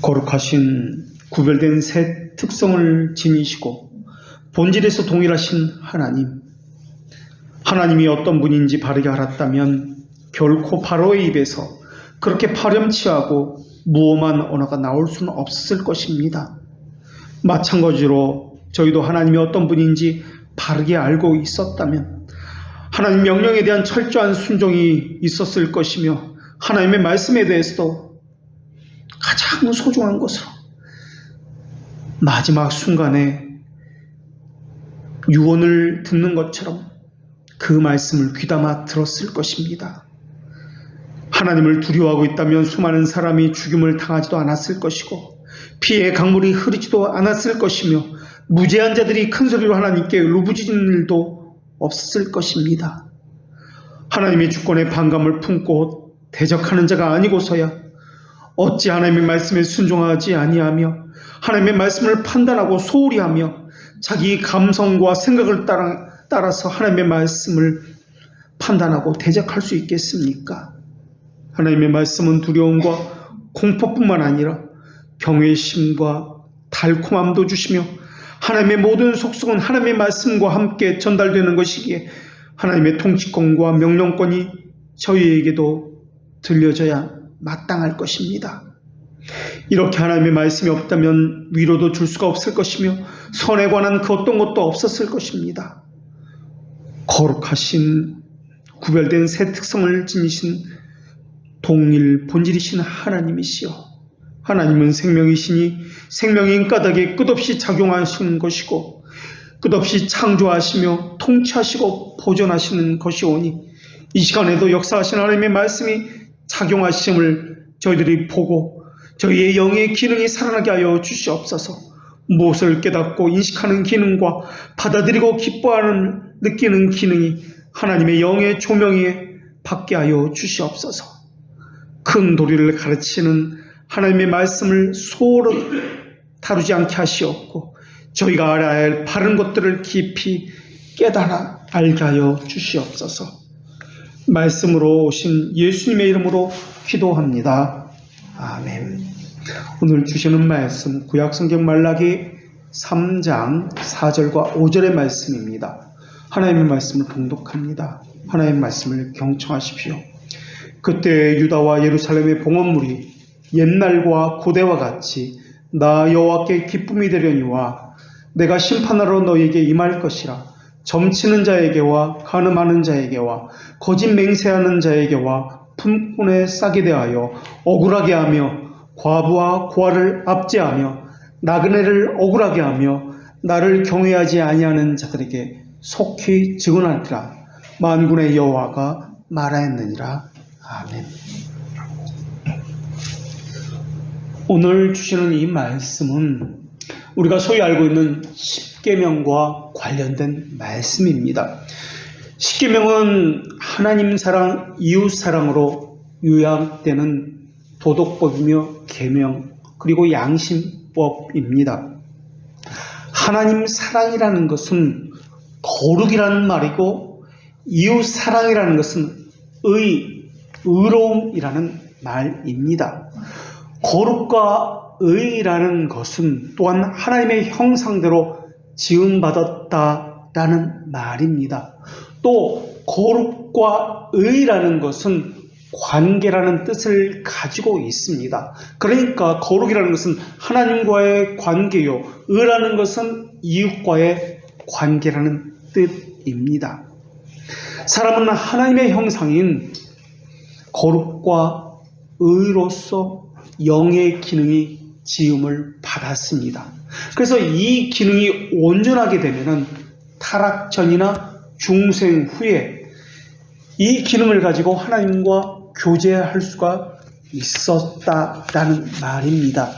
거룩하신 구별된 새 특성을 지니시고 본질에서 동일하신 하나님, 하나님이 어떤 분인지 바르게 알았다면 결코 바로의 입에서 그렇게 파렴치하고 무엄한 언어가 나올 수는 없을 것입니다. 마찬가지로 저희도 하나님이 어떤 분인지 바르게 알고 있었다면 하나님 명령에 대한 철저한 순종이 있었을 것이며 하나님의 말씀에 대해서도 가장 소중한 것으로 마지막 순간에 유언을 듣는 것처럼 그 말씀을 귀담아 들었을 것입니다. 하나님을 두려워하고 있다면 수많은 사람이 죽임을 당하지도 않았을 것이고 피의 강물이 흐르지도 않았을 것이며 무죄한 자들이 큰 소리로 하나님께 울부짖는 일도 없었을 것입니다. 하나님의 주권에 반감을 품고 대적하는 자가 아니고서야 어찌 하나님의 말씀에 순종하지 아니하며 하나님의 말씀을 판단하고 소홀히 하며 자기 감성과 생각을 따라서 하나님의 말씀을 판단하고 대적할 수 있겠습니까? 하나님의 말씀은 두려움과 공포뿐만 아니라 경외심과 달콤함도 주시며 하나님의 모든 속성은 하나님의 말씀과 함께 전달되는 것이기에 하나님의 통치권과 명령권이 저희에게도 들려져야 마땅할 것입니다. 이렇게 하나님의 말씀이 없다면 위로도 줄 수가 없을 것이며 선에 관한 그 어떤 것도 없었을 것입니다. 거룩하신 구별된 새 특성을 지니신 동일 본질이신 하나님이시여, 하나님은 생명이시니 생명의 인가닥에 끝없이 작용하시는 것이고 끝없이 창조하시며 통치하시고 보존하시는 것이오니 이 시간에도 역사하신 하나님의 말씀이 작용하심을 저희들이 보고 저희의 영의 기능이 살아나게 하여 주시옵소서. 무엇을 깨닫고 인식하는 기능과 받아들이고 기뻐하는 느끼는 기능이 하나님의 영의 조명에 받게 하여 주시옵소서. 큰 도리를 가르치는 하나님의 말씀을 소홀히 다루지 않게 하시옵고 저희가 알아야 할 바른 것들을 깊이 깨달아 알게 하여 주시옵소서. 말씀으로 오신 예수님의 이름으로 기도합니다. 아멘. 오늘 주시는 말씀 구약성경 말라기 3장 4절과 5절의 말씀입니다. 하나님의 말씀을 봉독합니다. 하나님의 말씀을 경청하십시오. 그때 유다와 예루살렘의 봉헌물이 옛날과 고대와 같이 나 여호와께 기쁨이 되려니와 내가 심판하러 너희에게 임할 것이라. 점치는 자에게와 간음하는 자에게와 거짓 맹세하는 자에게와 품꾼에 싸게 대하여 억울하게 하며 과부와 고아를 압제하며 나그네를 억울하게 하며 나를 경외하지 아니하는 자들에게 속히 증언하리라. 만군의 여호와가 말하였느니라. 아멘. 오늘 주시는 이 말씀은 우리가 소위 알고 있는 십계명과 관련된 말씀입니다. 십계명은 하나님 사랑, 이웃 사랑으로 요약되는 도덕법이며 계명 그리고 양심법입니다. 하나님 사랑이라는 것은 거룩이라는 말이고 이웃 사랑이라는 것은 의로움이라는 말입니다. 거룩과 의라는 것은 또한 하나님의 형상대로 지음받았다라는 말입니다. 또 거룩과 의라는 것은 관계라는 뜻을 가지고 있습니다. 그러니까 거룩이라는 것은 하나님과의 관계요, 의라는 것은 이웃과의 관계라는 뜻입니다. 사람은 하나님의 형상인 거룩과 의로서 영의 기능이 지음을 받았습니다. 그래서 이 기능이 온전하게 되면은 타락 전이나 중생 후에 이 기능을 가지고 하나님과 교제할 수가 있었다라는 말입니다.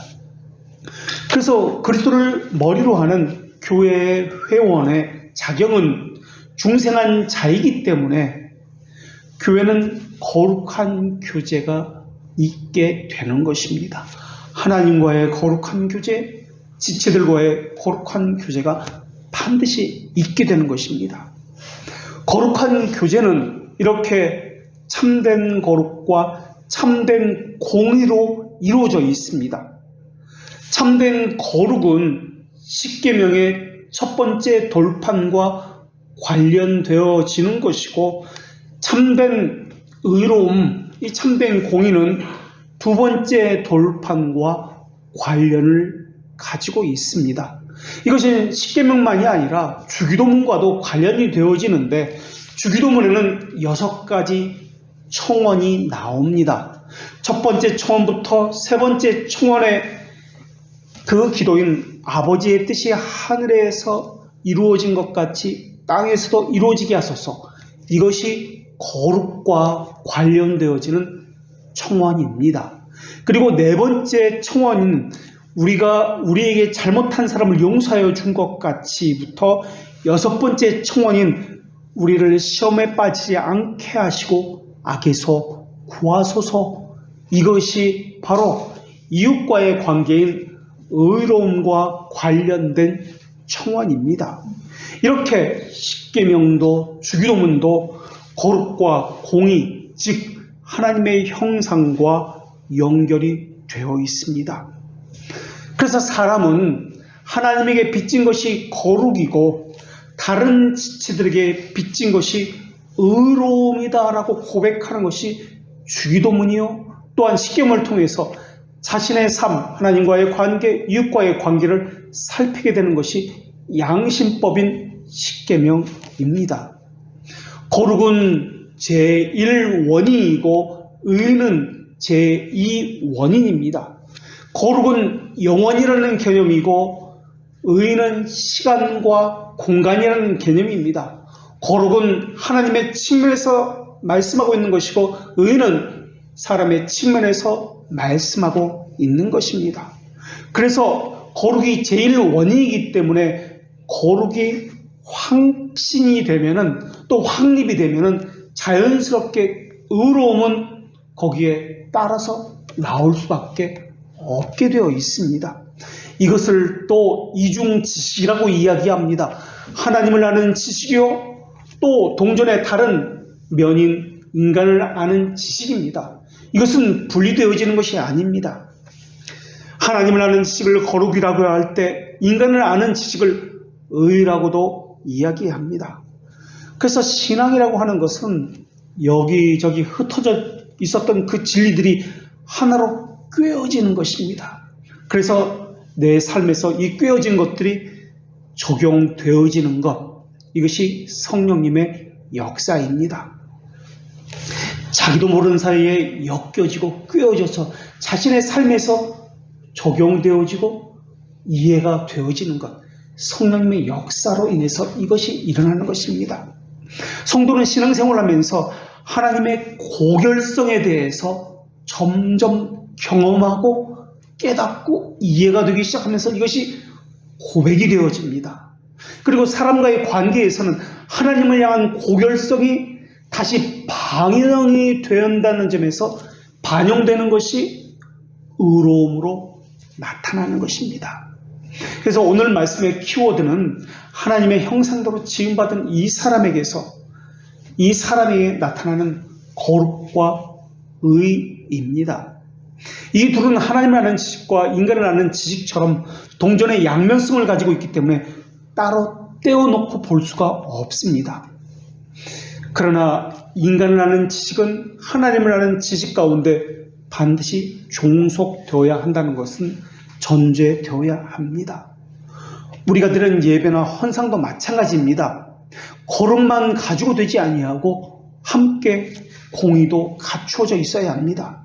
그래서 그리스도를 머리로 하는 교회의 회원의 자격은 중생한 자이기 때문에 교회는 거룩한 교제가 있게 되는 것입니다. 하나님과의 거룩한 교제, 지체들과의 거룩한 교제가 반드시 있게 되는 것입니다. 거룩한 교제는 이렇게 참된 거룩과 참된 공의로 이루어져 있습니다. 참된 거룩은 십계명의 첫 번째 돌판과 관련되어지는 것이고, 참된 의로움, 이 참된 공의는 두 번째 돌판과 관련을 가지고 있습니다. 이것은 십계명만이 아니라 주기도문과도 관련이 되어지는데, 주기도문에는 6가지 청원이 나옵니다. 첫 번째 청원부터 세 번째 청원의 그 기도인 아버지의 뜻이 하늘에서 이루어진 것 같이 땅에서도 이루어지게 하소서, 이것이 거룩과 관련되어지는 청원입니다. 그리고 네 번째 청원은 우리에게 잘못한 사람을 용서하여 준 것 같이부터 6번째 청원인 우리를 시험에 빠지지 않게 하시고 악에서 구하소서, 이것이 바로 이웃과의 관계인 의로움과 관련된 청원입니다. 이렇게 십계명도 주기도문도 거룩과 공의, 즉 하나님의 형상과 연결이 되어 있습니다. 그래서 사람은 하나님에게 빚진 것이 거룩이고 다른 지체들에게 빚진 것이 의로움이다라고 고백하는 것이 주기도문이요, 또한 십계명을 통해서 자신의 삶, 하나님과의 관계, 이웃과의 관계를 살피게 되는 것이 양심법인 십계명입니다. 거룩은 제1원인이고 의는 제2원인입니다. 거룩은 영원이라는 개념이고 의는 시간과 공간이라는 개념입니다. 거룩은 하나님의 측면에서 말씀하고 있는 것이고 의는 사람의 측면에서 말씀하고 있는 것입니다. 그래서 거룩이 제1원인이기 때문에 거룩이 확신이 되면은, 또 확립이 되면은 자연스럽게 의로움은 거기에 따라서 나올 수밖에 없게 되어 있습니다. 이것을 또 이중지식이라고 이야기합니다. 하나님을 아는 지식이요, 또 동전의 다른 면인 인간을 아는 지식입니다. 이것은 분리되어지는 것이 아닙니다. 하나님을 아는 지식을 거룩이라고 할 때 인간을 아는 지식을 의라고도 이야기합니다. 그래서 신앙이라고 하는 것은 여기저기 흩어져 있었던 그 진리들이 하나로 꿰어지는 것입니다. 그래서 내 삶에서 이 꿰어진 것들이 적용되어지는 것, 이것이 성령님의 역사입니다. 자기도 모르는 사이에 엮여지고 꿰어져서 자신의 삶에서 적용되어지고 이해가 되어지는 것, 성령님의 역사로 인해서 이것이 일어나는 것입니다. 성도는 신앙생활을 하면서 하나님의 고결성에 대해서 점점 경험하고 깨닫고 이해가 되기 시작하면서 이것이 고백이 되어집니다. 그리고 사람과의 관계에서는 하나님을 향한 고결성이 다시 반영이 된다는 점에서 반영되는 것이 의로움으로 나타나는 것입니다. 그래서 오늘 말씀의 키워드는 하나님의 형상대로 지음받은 이 사람에게서, 이 사람에게 나타나는 거룩과 의입니다. 이 둘은 하나님을 아는 지식과 인간을 아는 지식처럼 동전의 양면성을 가지고 있기 때문에 따로 떼어놓고 볼 수가 없습니다. 그러나 인간을 아는 지식은 하나님을 아는 지식 가운데 반드시 종속되어야 한다는 것은 전제되어야 합니다. 우리가 드리는 예배나 헌상도 마찬가지입니다. 거룩만 가지고 되지 아니하고 함께 공의도 갖추어져 있어야 합니다.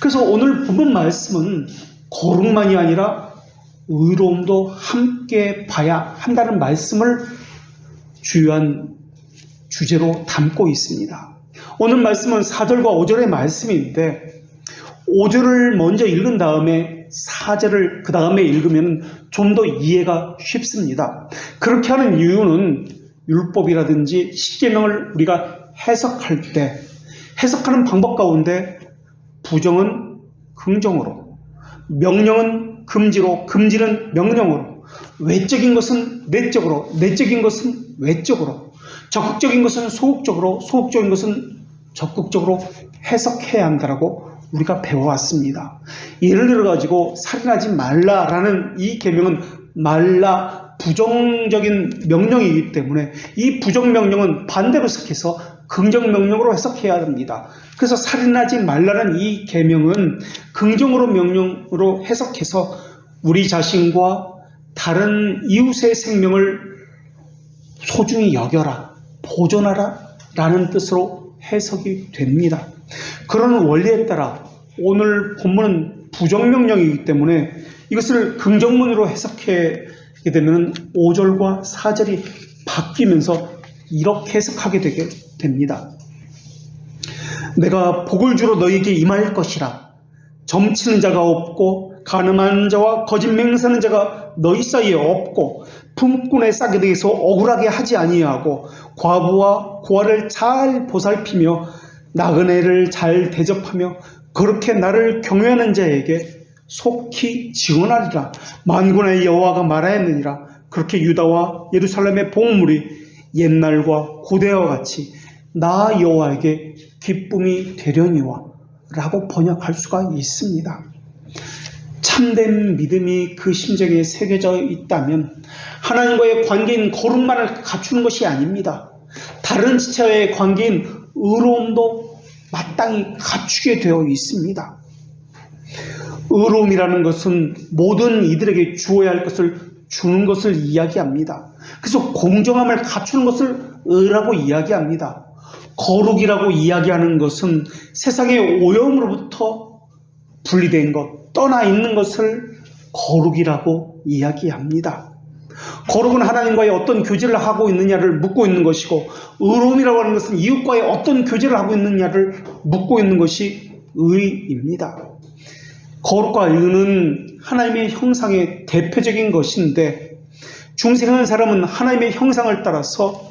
그래서 오늘 본문 말씀은 거룩만이 아니라 의로움도 함께 봐야 한다는 말씀을 주요한 주제로 담고 있습니다. 오늘 말씀은 4절과 5절의 말씀인데 5절을 먼저 읽은 다음에 4절을 그 다음에 읽으면 좀 더 이해가 쉽습니다. 그렇게 하는 이유는 율법이라든지 십계명을 우리가 해석할 때 해석하는 방법 가운데 부정은 긍정으로, 명령은 금지로, 금지는 명령으로, 외적인 것은 내적으로, 내적인 것은 외적으로, 적극적인 것은 소극적으로, 소극적인 것은 적극적으로 해석해야 한다고 우리가 배워왔습니다. 예를 들어가지고 살인하지 말라라는 이 계명은 말라 부정적인 명령이기 때문에 이 부정명령은 반대로 해석해서 긍정명령으로 해석해야 합니다. 그래서 살인하지 말라는 이 계명은 긍정으로 명령으로 해석해서 우리 자신과 다른 이웃의 생명을 소중히 여겨라, 보존하라 라는 뜻으로 해석이 됩니다. 그런 원리에 따라 오늘 본문은 부정명령이기 때문에 이것을 긍정문으로 해석하게 되면 5절과 4절이 바뀌면서 이렇게 해석하게 되게 됩니다. 내가 복을 주러 너희에게 임할 것이라. 점치는 자가 없고 간음한 자와 거짓 맹세하는 자가 너희 사이에 없고 품꾼의 싹에 대해서 억울하게 하지 아니하고 과부와 고아를 잘 보살피며 나그네를 잘 대접하며 그렇게 나를 경외하는 자에게 속히 지원하리라. 만군의 여호와가 말하였느니라. 그렇게 유다와 예루살렘의 복물이 옛날과 고대와 같이 나 여호와에게 기쁨이 되려니와 라고 번역할 수가 있습니다. 참된 믿음이 그 심정에 새겨져 있다면 하나님과의 관계인 거룩만을 갖추는 것이 아닙니다. 다른 지체와의 관계인 의로움도 마땅히 갖추게 되어 있습니다. 의로움이라는 것은 모든 이들에게 주어야 할 것을 주는 것을 이야기합니다. 그래서 공정함을 갖추는 것을 의라고 이야기합니다. 거룩이라고 이야기하는 것은 세상의 오염으로부터 분리된 것, 떠나 있는 것을 거룩이라고 이야기합니다. 거룩은 하나님과의 어떤 교제를 하고 있느냐를 묻고 있는 것이고, 의로움이라고 하는 것은 이웃과의 어떤 교제를 하고 있느냐를 묻고 있는 것이 의입니다. 거룩과 의는 하나님의 형상의 대표적인 것인데, 중생한 사람은 하나님의 형상을 따라서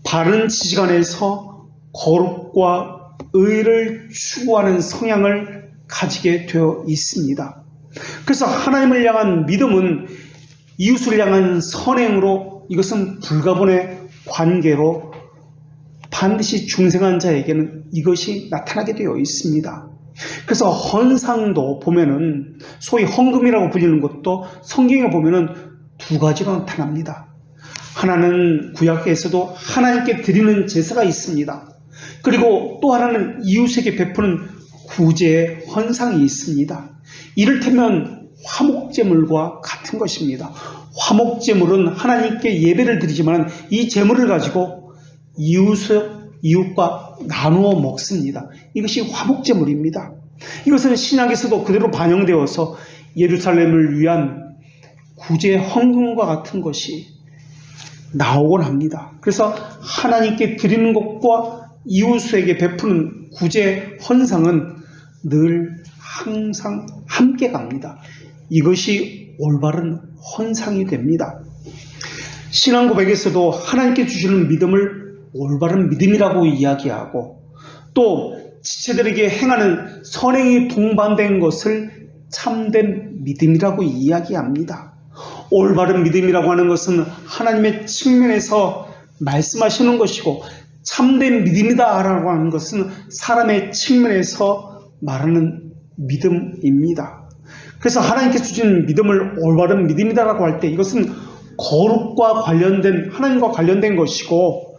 바른 지식 안에서 거룩과 의를 추구하는 성향을 가지게 되어 있습니다. 그래서 하나님을 향한 믿음은 이웃을 향한 선행으로, 이것은 불가분의 관계로 반드시 중생한 자에게는 이것이 나타나게 되어 있습니다. 그래서 헌상도 보면은, 소위 헌금이라고 불리는 것도 성경에 보면은 두 가지로 나타납니다. 하나는 구약에서도 하나님께 드리는 제사가 있습니다. 그리고 또 하나는 이웃에게 베푸는 구제의 헌상이 있습니다. 이를테면 화목제물과 같은 것입니다. 화목제물은 하나님께 예배를 드리지만 이 제물을 가지고 이웃과 나누어 먹습니다. 이것이 화목제물입니다. 이것은 신약에서도 그대로 반영되어서 예루살렘을 위한 구제 헌금과 같은 것이 나오곤 합니다. 그래서 하나님께 드리는 것과 이웃에게 베푸는 구제 헌상은 늘 항상 함께 갑니다. 이것이 올바른 헌상이 됩니다. 신앙 고백에서도 하나님께 주시는 믿음을 올바른 믿음이라고 이야기하고, 또 지체들에게 행하는 선행이 동반된 것을 참된 믿음이라고 이야기합니다. 올바른 믿음이라고 하는 것은 하나님의 측면에서 말씀하시는 것이고, 참된 믿음이다라고 하는 것은 사람의 측면에서 말하는 믿음입니다. 그래서 하나님께서 주신 믿음을 올바른 믿음이다라고 할 때 이것은 거룩과 관련된, 하나님과 관련된 것이고,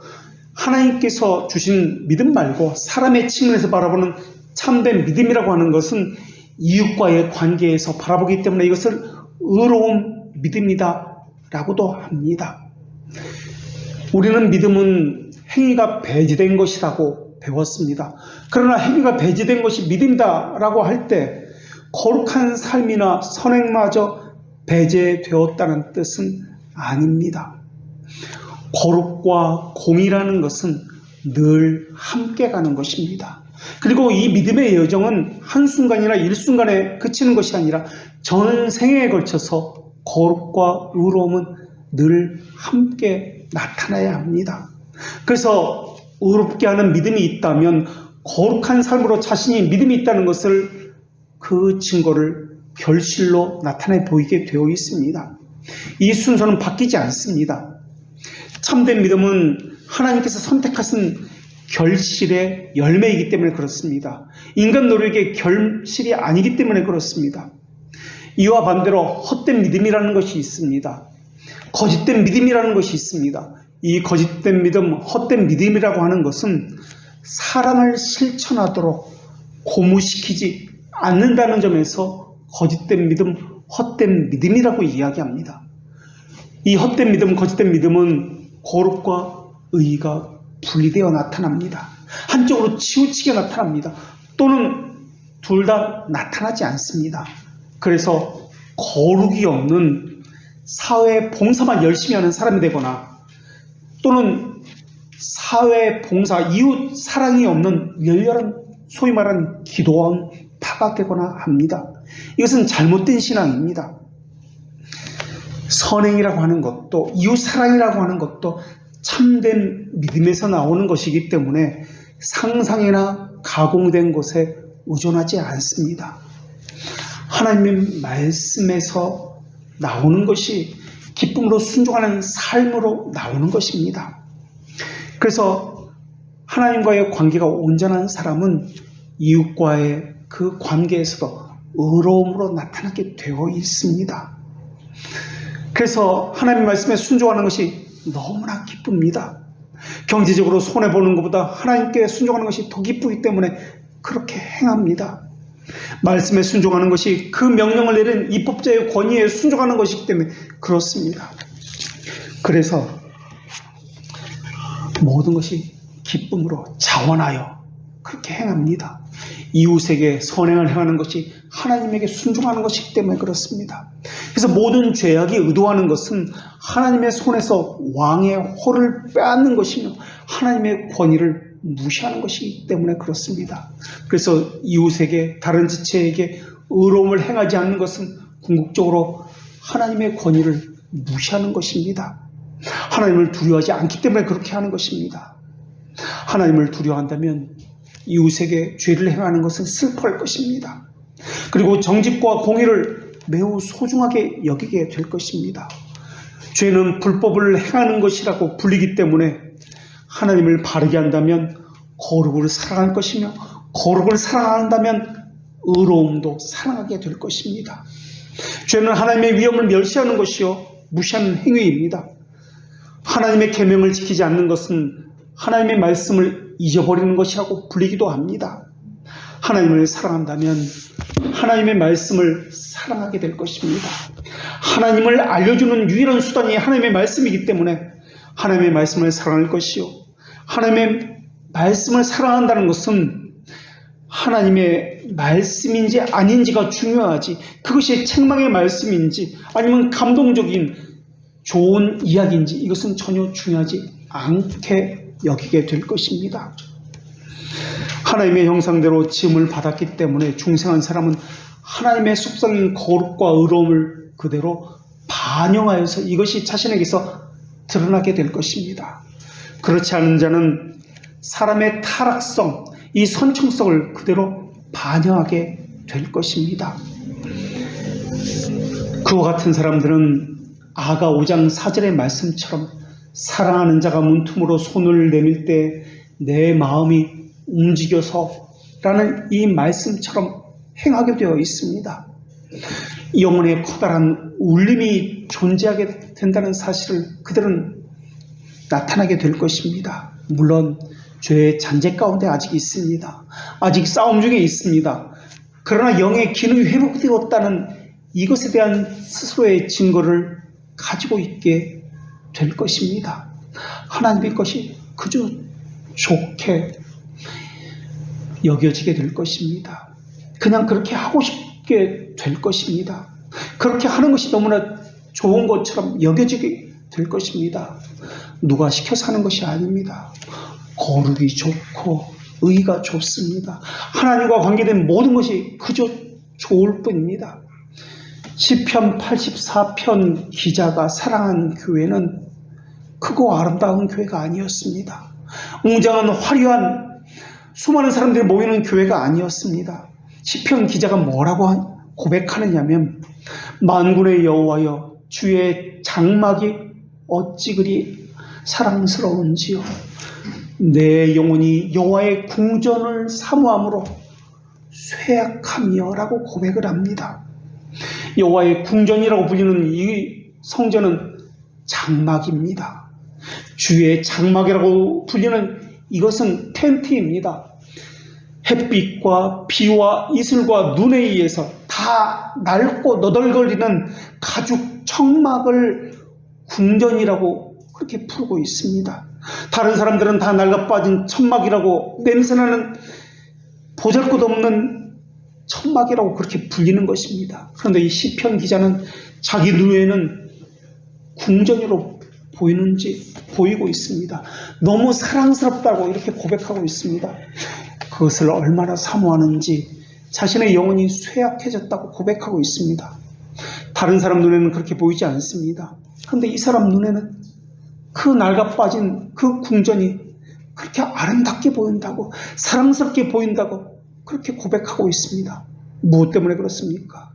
하나님께서 주신 믿음 말고 사람의 측면에서 바라보는 참된 믿음이라고 하는 것은 이웃과의 관계에서 바라보기 때문에 이것을 의로운 믿음이다 라고도 합니다. 우리는 믿음은 행위가 배제된 것이라고 배웠습니다. 그러나 행위가 배제된 것이 믿음이다 라고 할 때 거룩한 삶이나 선행마저 배제되었다는 뜻은 아닙니다. 거룩과 공의라는 것은 늘 함께 가는 것입니다. 그리고 이 믿음의 여정은 한순간이나 일순간에 그치는 것이 아니라 전생에 걸쳐서 거룩과 의로움은 늘 함께 나타나야 합니다. 그래서 의롭게 하는 믿음이 있다면 거룩한 삶으로 자신이 믿음이 있다는 것을, 그 증거를 결실로 나타내 보이게 되어 있습니다. 이 순서는 바뀌지 않습니다. 참된 믿음은 하나님께서 선택하신 결실의 열매이기 때문에 그렇습니다. 인간 노력의 결실이 아니기 때문에 그렇습니다. 이와 반대로 헛된 믿음이라는 것이 있습니다. 거짓된 믿음이라는 것이 있습니다. 이 거짓된 믿음, 헛된 믿음이라고 하는 것은 사랑을 실천하도록 고무시키지 않는다는 점에서 거짓된 믿음, 헛된 믿음이라고 이야기합니다. 이 헛된 믿음, 거짓된 믿음은 거룩과 의가 분리되어 나타납니다. 한쪽으로 치우치게 나타납니다. 또는 둘 다 나타나지 않습니다. 그래서 거룩이 없는 사회 봉사만 열심히 하는 사람이 되거나 또는 사회 봉사, 이웃 사랑이 없는 열렬한 소위 말하는 기도원 파가 되거나 합니다. 이것은 잘못된 신앙입니다. 선행이라고 하는 것도 이웃 사랑이라고 하는 것도 참된 믿음에서 나오는 것이기 때문에 상상이나 가공된 것에 의존하지 않습니다. 하나님의 말씀에서 나오는 것이 기쁨으로 순종하는 삶으로 나오는 것입니다. 그래서 하나님과의 관계가 온전한 사람은 이웃과의 그 관계에서도 의로움으로 나타나게 되어 있습니다. 그래서 하나님의 말씀에 순종하는 것이 너무나 기쁩니다. 경제적으로 손해보는 것보다 하나님께 순종하는 것이 더 기쁘기 때문에 그렇게 행합니다. 말씀에 순종하는 것이 그 명령을 내린 입법자의 권위에 순종하는 것이기 때문에 그렇습니다. 그래서 모든 것이 기쁨으로 자원하여 그렇게 행합니다. 이웃에게 선행을 행하는 것이 하나님에게 순종하는 것이기 때문에 그렇습니다. 그래서 모든 죄악이 의도하는 것은 하나님의 손에서 왕의 호를 빼앗는 것이며 하나님의 권위를 무시하는 것이기 때문에 그렇습니다. 그래서 이웃에게 다른 지체에게 의로움을 행하지 않는 것은 궁극적으로 하나님의 권위를 무시하는 것입니다. 하나님을 두려워하지 않기 때문에 그렇게 하는 것입니다. 하나님을 두려워한다면 이웃에게 죄를 행하는 것은 슬퍼할 것입니다. 그리고 정직과 공의를 매우 소중하게 여기게 될 것입니다. 죄는 불법을 행하는 것이라고 불리기 때문에 하나님을 바르게 한다면 거룩을 사랑할 것이며 거룩을 사랑한다면 의로움도 사랑하게 될 것입니다. 죄는 하나님의 위엄을 멸시하는 것이요 무시하는 행위입니다. 하나님의 계명을 지키지 않는 것은 하나님의 말씀을 잊어버리는 것이라고 불리기도 합니다. 하나님을 사랑한다면 하나님의 말씀을 사랑하게 될 것입니다. 하나님을 알려주는 유일한 수단이 하나님의 말씀이기 때문에 하나님의 말씀을 사랑할 것이요 하나님의 말씀을 사랑한다는 것은 하나님의 말씀인지 아닌지가 중요하지 그것이 책망의 말씀인지 아니면 감동적인 좋은 이야기인지 이것은 전혀 중요하지 않게 여기게 될 것입니다. 하나님의 형상대로 지음을 받았기 때문에 중생한 사람은 하나님의 속성인 거룩과 의로움을 그대로 반영하여서 이것이 자신에게서 드러나게 될 것입니다. 그렇지 않은 자는 사람의 타락성, 이 선천성을 그대로 반영하게 될 것입니다. 그와 같은 사람들은 아가 5장 4절의 말씀처럼 사랑하는 자가 문틈으로 손을 내밀 때 내 마음이 움직여서 라는 이 말씀처럼 행하게 되어 있습니다. 영혼의 커다란 울림이 존재하게 된다는 사실을 그들은 나타나게 될 것입니다. 물론 죄의 잔재 가운데 아직 있습니다. 아직 싸움 중에 있습니다. 그러나 영의 기능이 회복되었다는 이것에 대한 스스로의 증거를 가지고 있게 될 것입니다. 하나님의 것이 그저 좋게 여겨지게 될 것입니다. 그냥 그렇게 하고 싶게 될 것입니다. 그렇게 하는 것이 너무나 좋은 것처럼 여겨지게 될 것입니다. 누가 시켜서 하는 것이 아닙니다. 거룩이 좋고 의가 좋습니다. 하나님과 관계된 모든 것이 그저 좋을 뿐입니다. 시편 84편 기자가 사랑한 교회는 크고 아름다운 교회가 아니었습니다. 웅장한 화려한 수많은 사람들이 모이는 교회가 아니었습니다. 시편 기자가 뭐라고 고백하느냐면 만군의 여호와여 주의 장막이 어찌 그리 사랑스러운지요 내 영혼이 여호와의 궁전을 사모함으로 쇠약하며라고 고백을 합니다. 여호와의 궁전이라고 불리는 이 성전은 장막입니다. 주의 장막이라고 불리는 이것은 텐트입니다. 햇빛과 비와 이슬과 눈에 의해서 다 낡고 너덜거리는 가죽 청막을 궁전이라고 그렇게 부르고 있습니다. 다른 사람들은 다 낡아빠진 천막이라고, 냄새나는 보잘것없는 천막이라고 그렇게 불리는 것입니다. 그런데 이 시편 기자는 자기 눈에는 궁전으로 보이고 있습니다. 너무 사랑스럽다고 이렇게 고백하고 있습니다. 그것을 얼마나 사모하는지 자신의 영혼이 쇠약해졌다고 고백하고 있습니다. 다른 사람 눈에는 그렇게 보이지 않습니다. 그런데 이 사람 눈에는 그 낡아빠진 그 궁전이 그렇게 아름답게 보인다고, 사랑스럽게 보인다고 그렇게 고백하고 있습니다. 무엇 때문에 그렇습니까?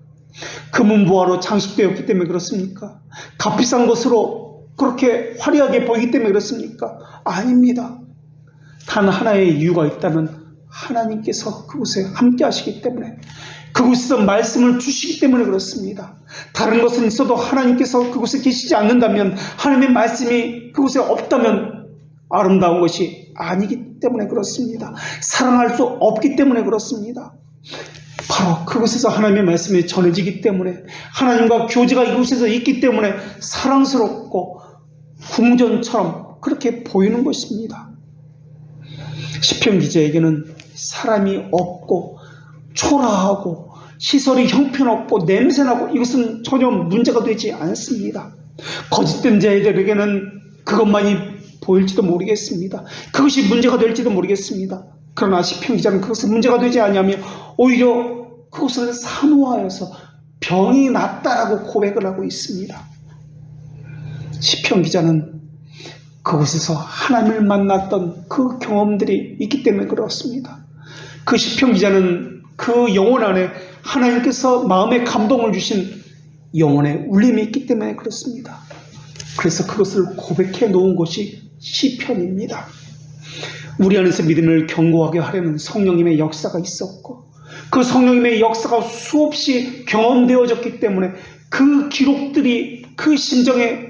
금은보화로 장식되었기 때문에 그렇습니까? 값비싼 것으로 그렇게 화려하게 보이기 때문에 그렇습니까? 아닙니다. 단 하나의 이유가 있다면 하나님께서 그곳에 함께 하시기 때문에, 그곳에서 말씀을 주시기 때문에 그렇습니다. 다른 것은 있어도 하나님께서 그곳에 계시지 않는다면, 하나님의 말씀이 그곳에 없다면 아름다운 것이 아니기 때문에 그렇습니다. 사랑할 수 없기 때문에 그렇습니다. 바로 그곳에서 하나님의 말씀이 전해지기 때문에, 하나님과 교제가 이곳에서 있기 때문에 사랑스럽고 궁전처럼 그렇게 보이는 것입니다. 시편 기자에게는 사람이 없고 초라하고 시설이 형편없고 냄새나고 이것은 전혀 문제가 되지 않습니다. 거짓된 자들에게는 그것만이 보일지도 모르겠습니다. 그것이 문제가 될지도 모르겠습니다. 그러나 시편 기자는 그것은 문제가 되지 않냐며 오히려 그것을 사모하여서 병이 낫다라고 고백을 하고 있습니다. 시편 기자는 그곳에서 하나님을 만났던 그 경험들이 있기 때문에 그렇습니다. 그 시편 기자는 그 영혼 안에 하나님께서 마음에 감동을 주신 영혼의 울림이 있기 때문에 그렇습니다. 그래서 그것을 고백해 놓은 것이 시편입니다. 우리 안에서 믿음을 견고하게 하려는 성령님의 역사가 있었고, 그 성령님의 역사가 수없이 경험되어졌기 때문에 그 기록들이 그 심정에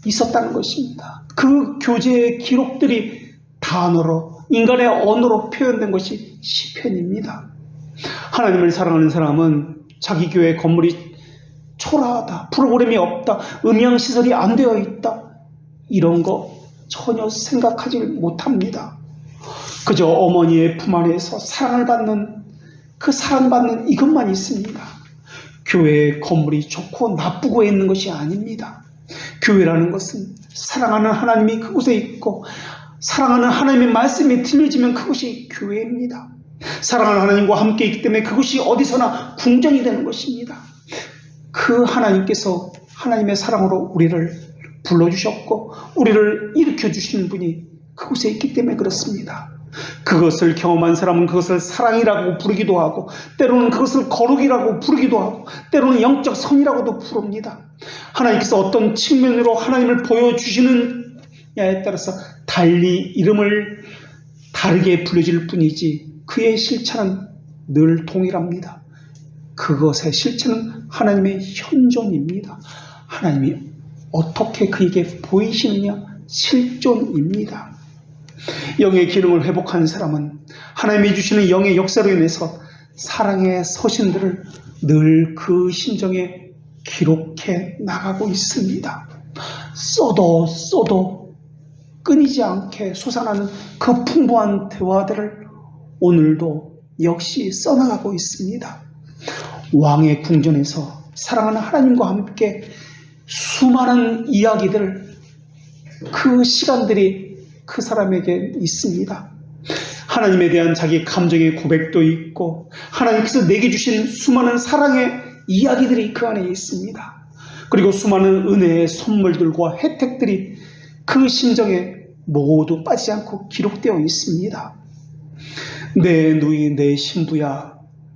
있었다는 것입니다. 그 교제의 기록들이 단어로, 인간의 언어로 표현된 것이 시편입니다. 하나님을 사랑하는 사람은 자기 교회 건물이 초라하다, 프로그램이 없다, 음향시설이 안 되어 있다, 이런 거 전혀 생각하지 못합니다. 그저 어머니의 품 안에서 사랑을 받는, 그 사랑받는 이것만 있습니다. 교회의 건물이 좋고 나쁘고 있는 것이 아닙니다. 교회라는 것은 사랑하는 하나님이 그곳에 있고, 사랑하는 하나님의 말씀이 들려지면 그것이 교회입니다. 사랑하는 하나님과 함께 있기 때문에 그것이 어디서나 궁전이 되는 것입니다. 그 하나님께서 하나님의 사랑으로 우리를 불러주셨고 우리를 일으켜주시는 분이 그곳에 있기 때문에 그렇습니다. 그것을 경험한 사람은 그것을 사랑이라고 부르기도 하고, 때로는 그것을 거룩이라고 부르기도 하고, 때로는 영적 선이라고도 부릅니다. 하나님께서 어떤 측면으로 하나님을 보여주시느냐에 따라서 달리 이름을 다르게 불려질 뿐이지 그의 실체는 늘 동일합니다. 그것의 실체는 하나님의 현존입니다. 하나님이 어떻게 그에게 보이시느냐, 실존입니다. 영의 기능을 회복한 사람은 하나님이 주시는 영의 역사로 인해서 사랑의 서신들을 늘 그 심정에 기록해 나가고 있습니다. 써도 끊이지 않게 솟아나는 그 풍부한 대화들을 오늘도 역시 써나가고 있습니다. 왕의 궁전에서 사랑하는 하나님과 함께 수많은 이야기들, 그 시간들이 그 사람에게 있습니다. 하나님에 대한 자기 감정의 고백도 있고, 하나님께서 내게 주신 수많은 사랑의 이야기들이 그 안에 있습니다. 그리고 수많은 은혜의 선물들과 혜택들이 그 심정에 모두 빠지지 않고 기록되어 있습니다. 내 누이, 내 신부야,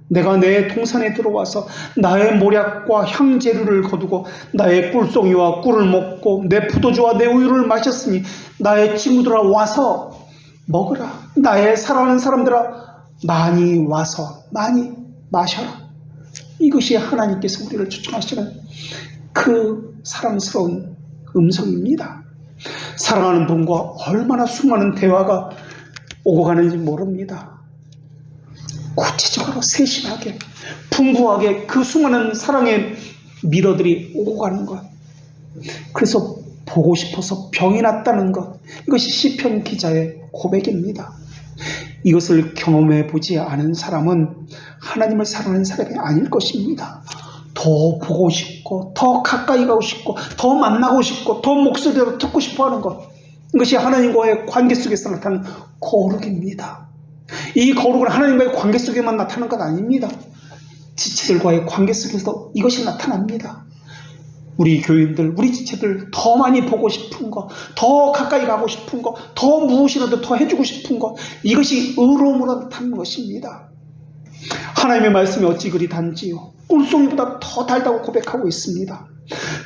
내가 내 동산에 들어와서 나의 모략과 향재료를 거두고 나의 꿀송이와 꿀을 먹고 내 포도주와 내 우유를 마셨으니 나의 친구들아 와서 먹으라. 나의 사랑하는 사람들아, 많이 와서 많이 마셔라. 이것이 하나님께서 우리를 초청하시는 그 사랑스러운 음성입니다. 사랑하는 분과 얼마나 수많은 대화가 오고 가는지 모릅니다. 구체적으로 세심하게 풍부하게 그 수많은 사랑의 미러들이 오고 가는 것, 그래서 보고 싶어서 병이 났다는 것, 이것이 시편 기자의 고백입니다. 이것을 경험해 보지 않은 사람은 하나님을 사랑하는 사람이 아닐 것입니다. 더 보고 싶고 더 가까이 가고 싶고 더 만나고 싶고 더 목소리로 듣고 싶어 하는 것, 이것이 하나님과의 관계 속에서 나타나는 거룩입니다. 이 거룩은 하나님과의 관계 속에만 나타나는 것 아닙니다. 지체들과의 관계 속에서 이것이 나타납니다. 우리 교인들, 우리 지체들 더 많이 보고 싶은 것, 더 가까이 가고 싶은 것, 더 무엇이라도 더 해주고 싶은 것, 이것이 의로움으로 나타나는 것입니다. 하나님의 말씀이 어찌 그리 단지요, 꿀송이보다 더 달다고 고백하고 있습니다.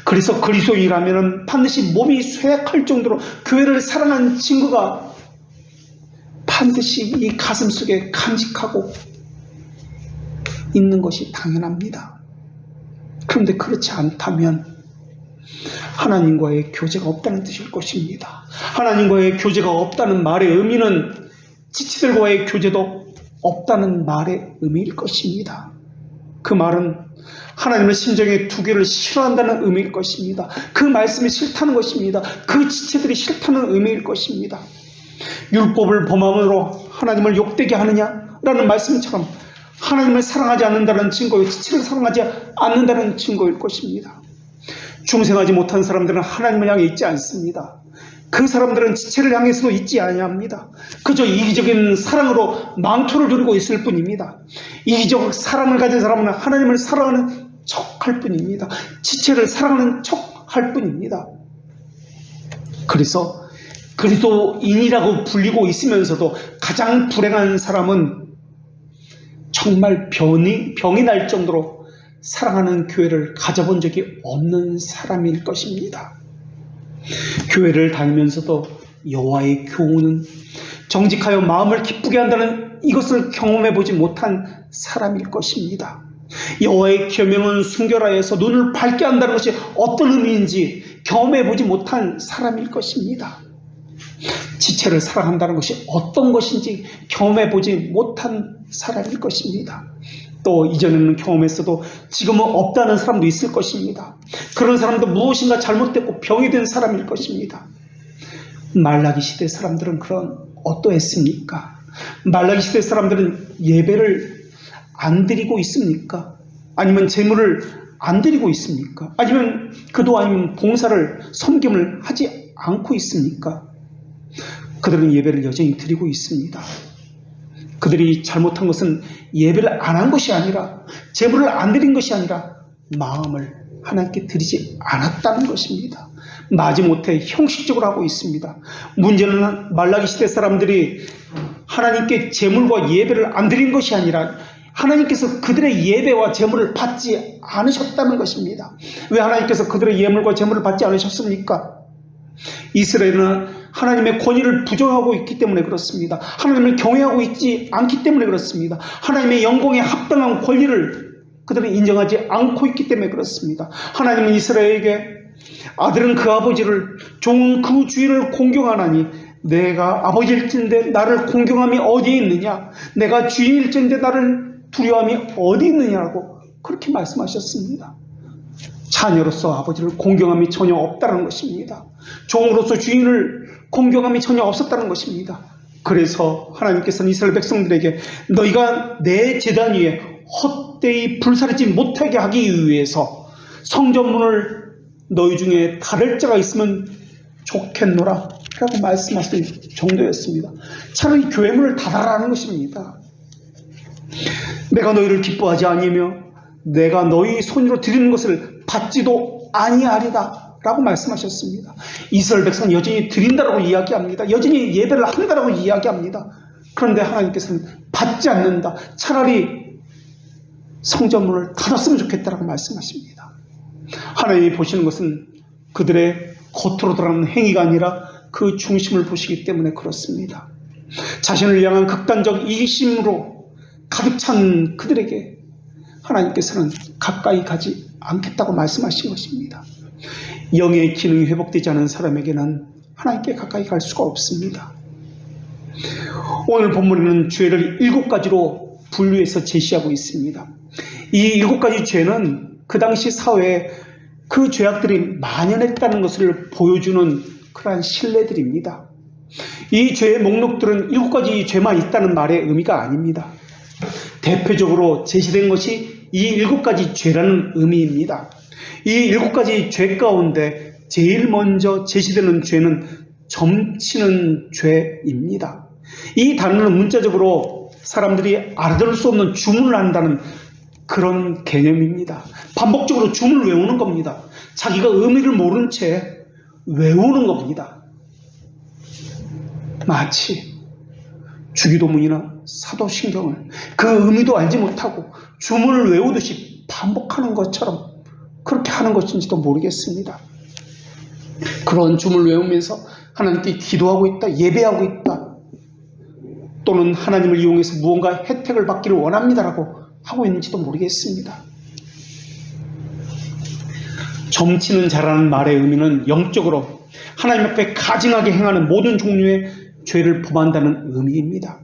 그래서 그리스도인이라면 반드시 몸이 쇠약할 정도로 교회를 사랑하는 증거가 반드시 이 가슴 속에 간직하고 있는 것이 당연합니다. 그런데 그렇지 않다면 하나님과의 교제가 없다는 뜻일 것입니다. 하나님과의 교제가 없다는 말의 의미는 지체들과의 교제도 없다는 말의 의미일 것입니다. 그 말은 하나님의 심정의 두 개를 싫어한다는 의미일 것입니다. 그 말씀이 싫다는 것입니다. 그 지체들이 싫다는 의미일 것입니다. 율법을 범함으로 하나님을 욕되게 하느냐라는 말씀처럼 하나님을 사랑하지 않는다는 증거요, 지체를 사랑하지 않는다는 증거일 것입니다. 중생하지 못한 사람들은 하나님을 향해 있지 않습니다. 그 사람들은 지체를 향해서도 있지 아니합니다. 그저 이기적인 사랑으로 망토를 두르고 있을 뿐입니다. 이기적 사랑을 가진 사람은 하나님을 사랑하는 척할 뿐입니다. 지체를 사랑하는 척할 뿐입니다. 그래서 그리스도인이라고 불리고 있으면서도 가장 불행한 사람은 정말 병이 날 정도로 사랑하는 교회를 가져본 적이 없는 사람일 것입니다. 교회를 다니면서도 여호와의 교훈은 정직하여 마음을 기쁘게 한다는 이것을 경험해보지 못한 사람일 것입니다. 여호와의 계명은 순결하여서 눈을 밝게 한다는 것이 어떤 의미인지 경험해보지 못한 사람일 것입니다. 지체를 사랑한다는 것이 어떤 것인지 경험해보지 못한 사람일 것입니다. 또 이전에는 경험했어도 지금은 없다는 사람도 있을 것입니다. 그런 사람도 무엇인가 잘못됐고 병이 된 사람일 것입니다. 말라기 시대 사람들은 그런 어떠했습니까? 말라기 시대 사람들은 예배를 안 드리고 있습니까? 아니면 제물을 안 드리고 있습니까? 아니면 아니면 봉사를, 섬김을 하지 않고 있습니까? 그들은 예배를 여전히 드리고 있습니다. 그들이 잘못한 것은 예배를 안 한 것이 아니라, 제물을 안 드린 것이 아니라 마음을 하나님께 드리지 않았다는 것입니다. 마지못해 형식적으로 하고 있습니다. 문제는 말라기 시대 사람들이 하나님께 제물과 예배를 안 드린 것이 아니라 하나님께서 그들의 예배와 제물을 받지 않으셨다는 것입니다. 왜 하나님께서 그들의 예물과 제물을 받지 않으셨습니까? 이스라엘은 하나님의 권위를 부정하고 있기 때문에 그렇습니다. 하나님을 경외하고 있지 않기 때문에 그렇습니다. 하나님의 영광에 합당한 권리를 그들은 인정하지 않고 있기 때문에 그렇습니다. 하나님은 이스라엘에게 아들은 그 아버지를, 종은 그 주인을 공경하나니 내가 아버지일진데 나를 공경함이 어디에 있느냐, 내가 주인일진데 나를 두려움이 어디 있느냐라고 그렇게 말씀하셨습니다. 자녀로서 아버지를 공경함이 전혀 없다는 것입니다. 종으로서 주인을 공경함이 전혀 없었다는 것입니다. 그래서 하나님께서는 이스라엘 백성들에게 너희가 내 제단 위에 헛되이 불사르지 못하게 하기 위해서 성전문을 너희 중에 다를 자가 있으면 좋겠노라 라고 말씀하실 정도였습니다. 차라리 교회문을 닫아라는 것입니다. 내가 너희를 기뻐하지 아니하며 내가 너희 손으로 드리는 것을 받지도 아니하리다 라고 말씀하셨습니다. 이스라엘 백성은 여전히 드린다라고 이야기합니다. 여전히 예배를 한다라고 이야기합니다. 그런데 하나님께서는 받지 않는다, 차라리 성전문을 닫았으면 좋겠다라고 말씀하십니다. 하나님이 보시는 것은 그들의 겉으로 드러나는 행위가 아니라 그 중심을 보시기 때문에 그렇습니다. 자신을 향한 극단적 이기심으로 가득 찬 그들에게 하나님께서는 가까이 가지 않겠다고 말씀하신 것입니다. 영의 기능이 회복되지 않은 사람에게는 하나님께 가까이 갈 수가 없습니다. 오늘 본문에는 죄를 7가지로 분류해서 제시하고 있습니다. 이 7가지 죄는 그 당시 사회에 그 죄악들이 만연했다는 것을 보여주는 그러한 신뢰들입니다. 이 죄의 목록들은 7가지 죄만 있다는 말의 의미가 아닙니다. 대표적으로 제시된 것이 이 7가지 죄라는 의미입니다. 이 7가지 죄 가운데 제일 먼저 제시되는 죄는 점치는 죄입니다. 이 단어는 문자적으로 사람들이 알아들을 수 없는 주문을 한다는 그런 개념입니다. 반복적으로 주문을 외우는 겁니다. 자기가 의미를 모른 채 외우는 겁니다. 마치 주기도문이나 사도신경을 그 의미도 알지 못하고 주문을 외우듯이 반복하는 것처럼 그렇게 하는 것인지도 모르겠습니다. 그런 주문을 외우면서 하나님께 기도하고 있다, 예배하고 있다, 또는 하나님을 이용해서 무언가 혜택을 받기를 원합니다라고 하고 있는지도 모르겠습니다. 점치는 자라는 말의 의미는 영적으로 하나님 앞에 가증하게 행하는 모든 종류의 죄를 범한다는 의미입니다.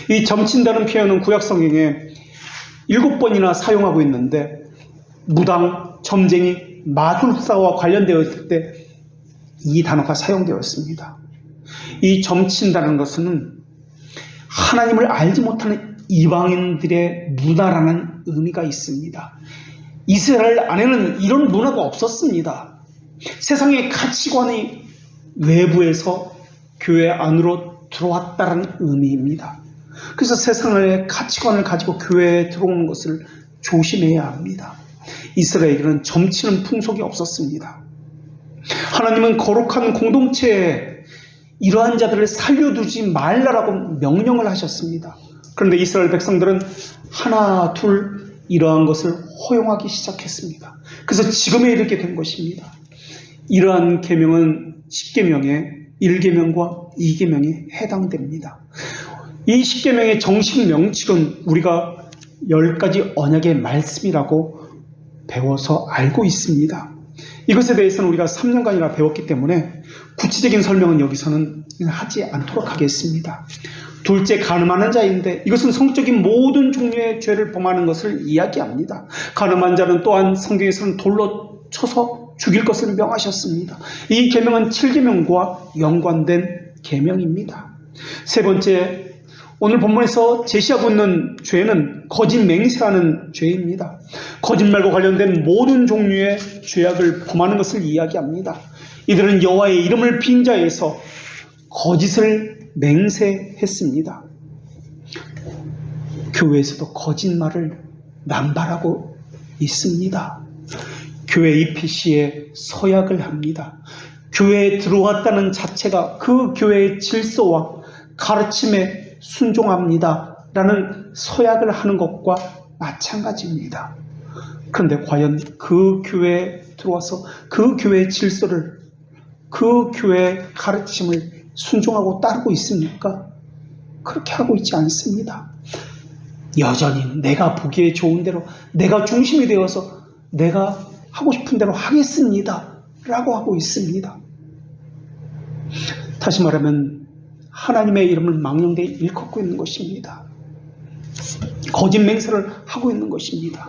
이 점친다는 표현은 구약성경에 7번이나 사용하고 있는데 무당, 점쟁이, 마술사와 관련되어 있을 때 이 단어가 사용되었습니다. 이 점친다는 것은 하나님을 알지 못하는 이방인들의 문화라는 의미가 있습니다. 이스라엘 안에는 이런 문화가 없었습니다. 세상의 가치관이 외부에서 교회 안으로 들어왔다는 의미입니다. 그래서 세상의 가치관을 가지고 교회에 들어오는 것을 조심해야 합니다. 이스라엘에게는 점치는 풍속이 없었습니다. 하나님은 거룩한 공동체에 이러한 자들을 살려두지 말라라고 명령을 하셨습니다. 그런데 이스라엘 백성들은 하나 둘 이러한 것을 허용하기 시작했습니다. 그래서 지금에 이르게 된 것입니다. 이러한 계명은 10계명의 1계명과 2계명에 해당됩니다. 이 10계명의 정식 명칭은 우리가 10가지 언약의 말씀이라고 배워서 알고 있습니다. 이것에 대해서는 우리가 3년간이나 배웠기 때문에 구체적인 설명은 여기서는 하지 않도록 하겠습니다. 둘째, 간음하는 자인데 이것은 성적인 모든 종류의 죄를 범하는 것을 이야기합니다. 간음한 자는 또한 성경에서는 돌로 쳐서 죽일 것을 명하셨습니다. 이 계명은 7계명과 연관된 계명입니다. 세 번째, 오늘 본문에서 제시하고 있는 죄는 거짓 맹세하는 죄입니다. 거짓말과 관련된 모든 종류의 죄악을 범하는 것을 이야기합니다. 이들은 여호와의 이름을 빙자해서 거짓을 맹세했습니다. 교회에서도 거짓말을 남발하고 있습니다. 교회 EPC에 서약을 합니다. 교회에 들어왔다는 자체가 그 교회의 질서와 가르침에 순종합니다 라는 서약을 하는 것과 마찬가지입니다. 그런데 과연 그 교회에 들어와서 그 교회의 질서를, 그 교회의 가르침을 순종하고 따르고 있습니까? 그렇게 하고 있지 않습니다. 여전히 내가 보기에 좋은 대로, 내가 중심이 되어서 내가 하고 싶은 대로 하겠습니다 라고 하고 있습니다. 다시 말하면 하나님의 이름을 망령되이 일컫고 있는 것입니다. 거짓 맹세를 하고 있는 것입니다.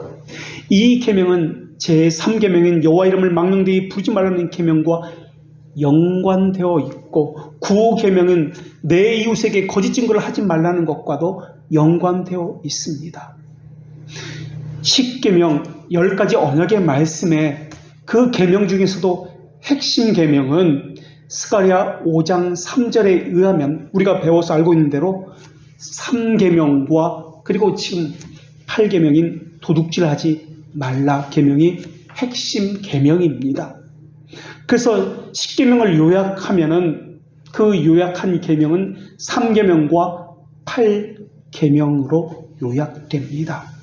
이 계명은 제3계명인 여호와 이름을 망령되이 부르지 말라는 계명과 연관되어 있고 9계명은 내 이웃에게 거짓 증거를 하지 말라는 것과도 연관되어 있습니다. 10계명 10가지 언약의 말씀에 그 계명 중에서도 핵심 계명은 스가랴 5장 3절에 의하면 우리가 배워서 알고 있는 대로 3계명과 그리고 지금 8계명인 도둑질하지 말라 계명이 핵심 계명입니다. 그래서 10계명을 요약하면은 그 요약한 계명은 3계명과 8계명으로 요약됩니다.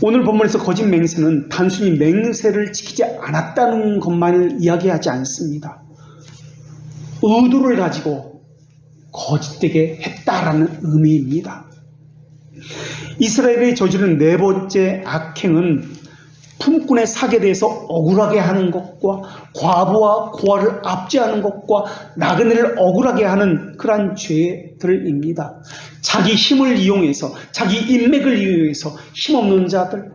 오늘 본문에서 거짓 맹세는 단순히 맹세를 지키지 않았다는 것만을 이야기하지 않습니다. 의도를 가지고 거짓되게 했다라는 의미입니다. 이스라엘이 저지른 네 번째 악행은 품꾼의 사기에 대해서 억울하게 하는 것과 과부와 고아를 압제하는 것과 나그네를 억울하게 하는 그러한 죄들입니다. 자기 힘을 이용해서, 자기 인맥을 이용해서 힘없는 자들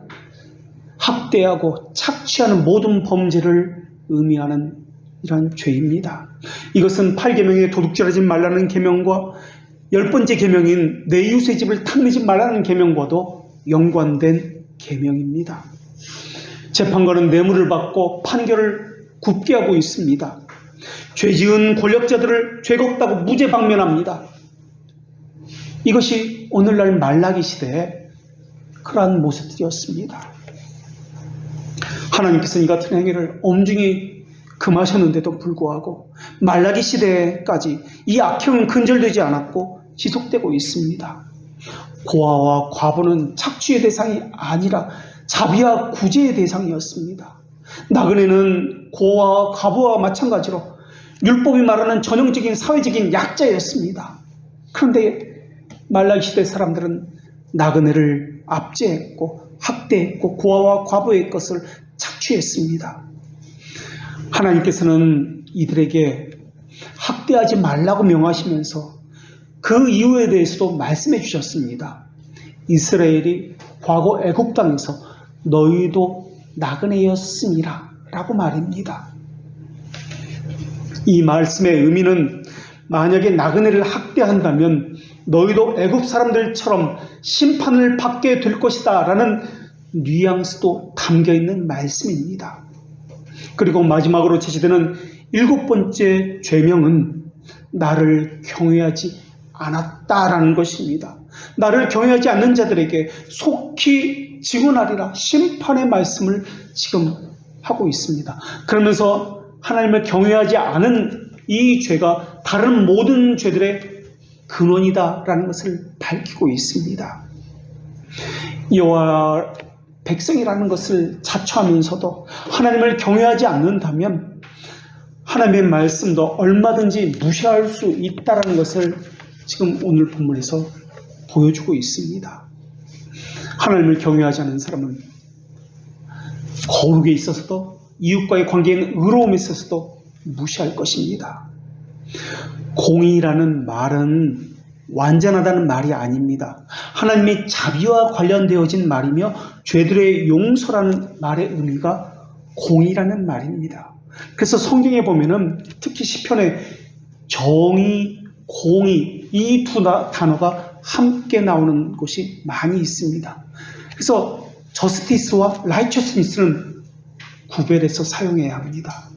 학대하고 착취하는 모든 범죄를 의미하는 이러한 죄입니다. 이것은 8계명의 도둑질하지 말라는 계명과 10번째 계명인 내 이웃의 집을 탐내지 말라는 계명과도 연관된 계명입니다. 재판관은 뇌물을 받고 판결을 굽게 하고 있습니다. 죄지은 권력자들을 죄가 없다고 무죄 방면합니다. 이것이 오늘날 말라기 시대의 그러한 모습들이었습니다. 하나님께서는 이 같은 행위를 엄중히 금하셨는데도 불구하고 말라기 시대까지 이 악행은 근절되지 않았고 지속되고 있습니다. 고아와 과부는 착취의 대상이 아니라 자비와 구제의 대상이었습니다. 나그네는 고아와 과부와 마찬가지로 율법이 말하는 전형적인 사회적인 약자였습니다. 그런데 말라기 시대 사람들은 나그네를 압제했고 학대했고 고아와 과부의 것을 착취했습니다. 하나님께서는 이들에게 학대하지 말라고 명하시면서 그 이유에 대해서도 말씀해 주셨습니다. 이스라엘이 과거 애굽 땅에서 너희도 나그네였으니라 라고 말입니다. 이 말씀의 의미는 만약에 나그네를 학대한다면 너희도 애굽 사람들처럼 심판을 받게 될 것이다 라는 뉘앙스도 담겨있는 말씀입니다. 그리고 마지막으로 제시되는 7번째 죄명은 나를 경외하지 않았다라는 것입니다. 나를 경외하지 않는 자들에게 속히 증언하리라 심판의 말씀을 지금 하고 있습니다. 그러면서 하나님을 경외하지 않은 이 죄가 다른 모든 죄들의 근원이다라는 것을 밝히고 있습니다. 여호와 백성이라는 것을 자처하면서도 하나님을 경외하지 않는다면 하나님의 말씀도 얼마든지 무시할 수 있다는 것을 지금 오늘 본문에서 보여주고 있습니다. 하나님을 경외하지 않는 사람은 거룩에 있어서도 이웃과의 관계에는 의로움에 있어서도 무시할 것입니다. 공의라는 말은 완전하다는 말이 아닙니다. 하나님의 자비와 관련되어진 말이며 죄들의 용서라는 말의 의미가 공의라는 말입니다. 그래서 성경에 보면은 특히 시편에 정의, 공의 이 두 단어가 함께 나오는 곳이 많이 있습니다. 그래서 저스티스와 라이처스니스는 구별해서 사용해야 합니다.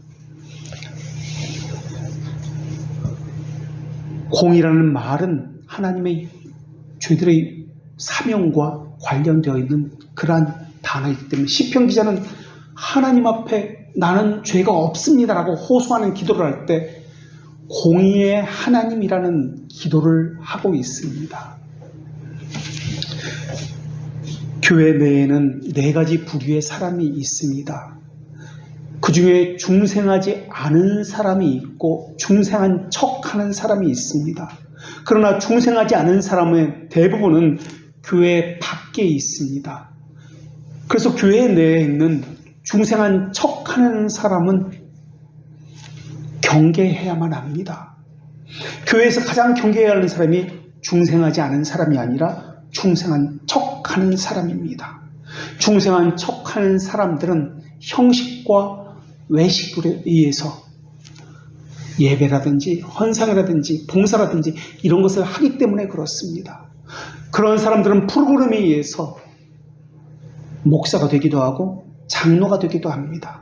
공의라는 말은 하나님의 죄들의 사명과 관련되어 있는 그러한 단어이기 때문에 시편 기자는 하나님 앞에 나는 죄가 없습니다라고 호소하는 기도를 할 때 공의의 하나님이라는 기도를 하고 있습니다. 교회 내에는 4가지 부류의 사람이 있습니다. 그 중에 중생하지 않은 사람이 있고 중생한 척하는 사람이 있습니다. 그러나 중생하지 않은 사람의 대부분은 교회 밖에 있습니다. 그래서 교회 내에 있는 중생한 척하는 사람은 경계해야만 합니다. 교회에서 가장 경계해야 하는 사람이 중생하지 않은 사람이 아니라 중생한 척하는 사람입니다. 중생한 척하는 사람들은 형식과 외식에 의해서 예배라든지 헌상이라든지 봉사라든지 이런 것을 하기 때문에 그렇습니다. 그런 사람들은 프로그램에 의해서 목사가 되기도 하고 장로가 되기도 합니다.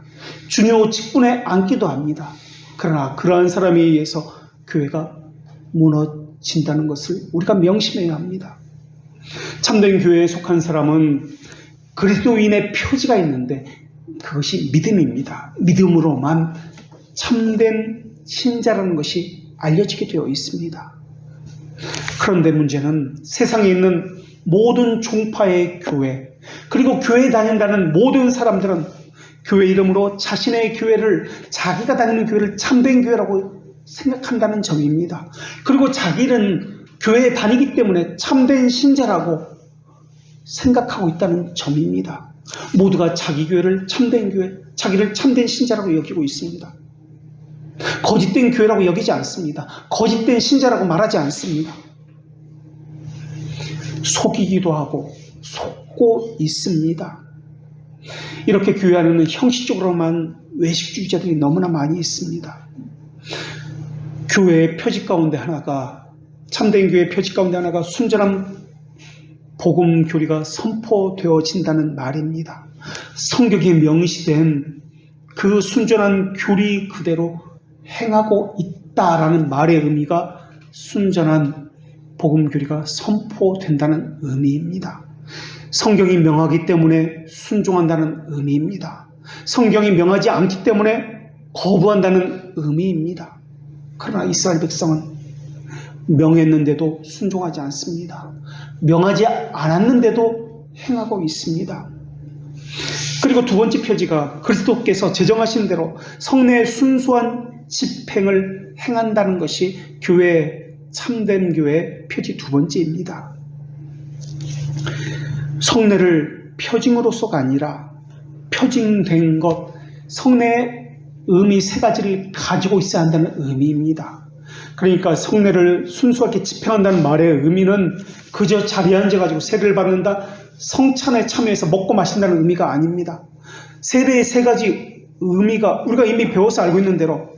중요 직분에 앉기도 합니다. 그러나 그러한 사람에 의해서 교회가 무너진다는 것을 우리가 명심해야 합니다. 참된 교회에 속한 사람은 그리스도인의 표지가 있는데 그것이 믿음입니다. 믿음으로만 참된 신자라는 것이 알려지게 되어 있습니다. 그런데 문제는 세상에 있는 모든 종파의 교회, 그리고 교회에 다닌다는 모든 사람들은 교회 이름으로 자신의 교회를, 자기가 다니는 교회를 참된 교회라고 생각한다는 점입니다. 그리고 자기는 교회에 다니기 때문에 참된 신자라고 생각하고 있다는 점입니다. 모두가 자기 교회를 참된 교회, 자기를 참된 신자라고 여기고 있습니다. 거짓된 교회라고 여기지 않습니다. 거짓된 신자라고 말하지 않습니다. 속이기도 하고 속고 있습니다. 이렇게 교회 안에는 형식적으로만 외식주의자들이 너무나 많이 있습니다. 교회의 표지 가운데 하나가, 참된 교회의 표지 가운데 하나가 순전한 복음 교리가 선포되어진다는 말입니다. 성경에 명시된 그 순전한 교리 그대로 행하고 있다라는 말의 의미가 순전한 복음 교리가 선포된다는 의미입니다. 성경이 명하기 때문에 순종한다는 의미입니다. 성경이 명하지 않기 때문에 거부한다는 의미입니다. 그러나 이스라엘 백성은 명했는데도 순종하지 않습니다. 명하지 않았는데도 행하고 있습니다. 그리고 두 번째 표지가 그리스도께서 제정하신 대로 성례의 순수한 집행을 행한다는 것이 교회, 참된 교회의 표지 두 번째입니다. 성례를 표징으로서가 아니라 표징된 것, 성례의 의미 세 가지를 가지고 있어야 한다는 의미입니다. 그러니까 성례를 순수하게 집행한다는 말의 의미는 그저 자리에 앉아가지고 세례를 받는다, 성찬에 참여해서 먹고 마신다는 의미가 아닙니다. 세례의 세 가지 의미가 우리가 이미 배워서 알고 있는 대로,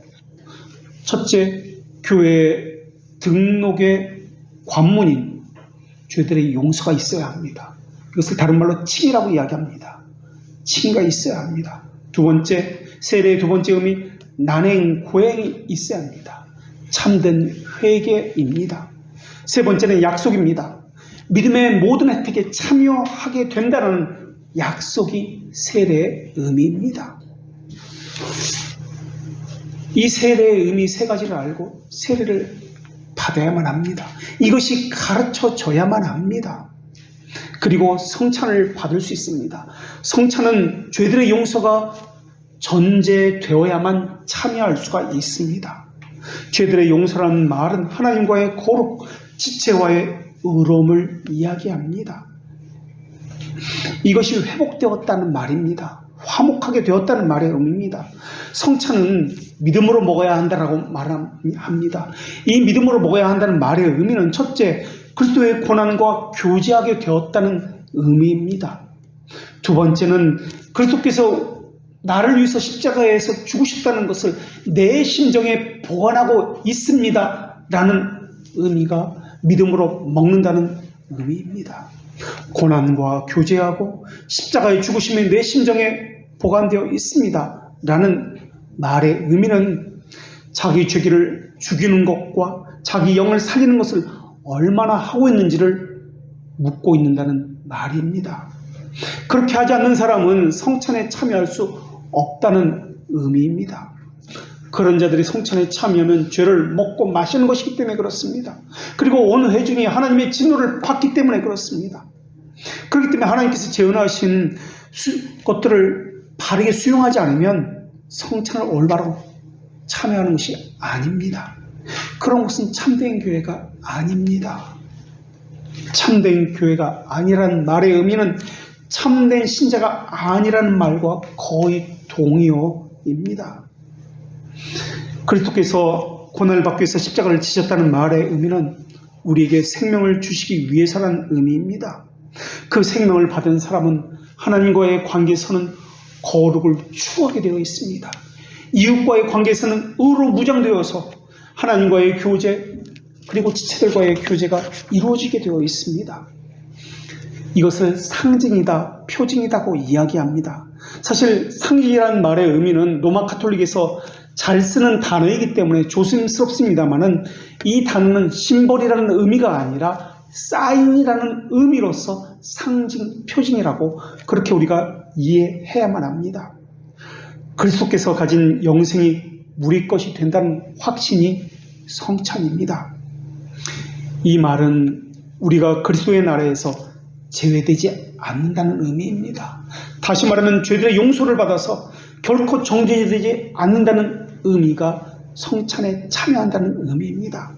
첫째, 교회 등록의 관문인 죄들의 용서가 있어야 합니다. 이것을 다른 말로 칭이라고 이야기합니다. 칭의가 있어야 합니다. 두 번째, 세례의 두 번째 의미, 난행, 고행이 있어야 합니다. 참된 회개입니다. 세 번째는 약속입니다. 믿음의 모든 혜택에 참여하게 된다는 약속이 세례의 의미입니다. 이 세례의 의미 세 가지를 알고 세례를 받아야만 합니다. 이것이 가르쳐져야만 합니다. 그리고 성찬을 받을 수 있습니다. 성찬은 죄들의 용서가 전제되어야만 참여할 수가 있습니다. 죄들의 용서라는 말은 하나님과의 거룩, 지체와의 의로움을 이야기합니다. 이것이 회복되었다는 말입니다. 화목하게 되었다는 말의 의미입니다. 성찬은 믿음으로 먹어야 한다라고 말합니다. 이 믿음으로 먹어야 한다는 말의 의미는 첫째, 그리스도의 고난과 교제하게 되었다는 의미입니다. 두 번째는 그리스도께서 나를 위해서 십자가에서 죽으셨다는 것을 내 심정에 보관하고 있습니다 라는 의미가 믿음으로 먹는다는 의미입니다. 고난과 교제하고 십자가의 죽으심이 내 심정에 보관되어 있습니다 라는 말의 의미는 자기 죄기를 죽이는 것과 자기 영을 살리는 것을 얼마나 하고 있는지를 묻고 있는다는 말입니다. 그렇게 하지 않는 사람은 성찬에 참여할 수 없다는 의미입니다. 그런 자들이 성찬에 참여하면 죄를 먹고 마시는 것이기 때문에 그렇습니다. 그리고 온 회중이 하나님의 진노를 받기 때문에 그렇습니다. 그렇기 때문에 하나님께서 재현하신 것들을 바르게 수용하지 않으면 성찬을 올바로 참여하는 것이 아닙니다. 그런 것은 참된 교회가 아닙니다. 참된 교회가 아니라는 말의 의미는 참된 신자가 아니라는 말과 거의 동의어입니다. 그리스도께서 고난을 받기 위해서 십자가를 지셨다는 말의 의미는 우리에게 생명을 주시기 위해서라는 의미입니다. 그 생명을 받은 사람은 하나님과의 관계에서는 거룩을 추구하게 되어 있습니다. 이웃과의 관계에서는 의로 무장되어서 하나님과의 교제 그리고 지체들과의 교제가 이루어지게 되어 있습니다. 이것을 상징이다, 표징이다고 이야기합니다. 사실 상징이라는 말의 의미는 로마 카톨릭에서 잘 쓰는 단어이기 때문에 조심스럽습니다만은 이 단어는 심벌이라는 의미가 아니라 사인이라는 의미로서 상징, 표징이라고 그렇게 우리가 이해해야만 합니다. 그리스도께서 가진 영생이 우리 것이 된다는 확신이 성찬입니다. 이 말은 우리가 그리스도의 나라에서 제외되지 않는다는 의미입니다. 다시 말하면 죄들의 용서를 받아서 결코 정죄되지 않는다는 의미가 성찬에 참여한다는 의미입니다.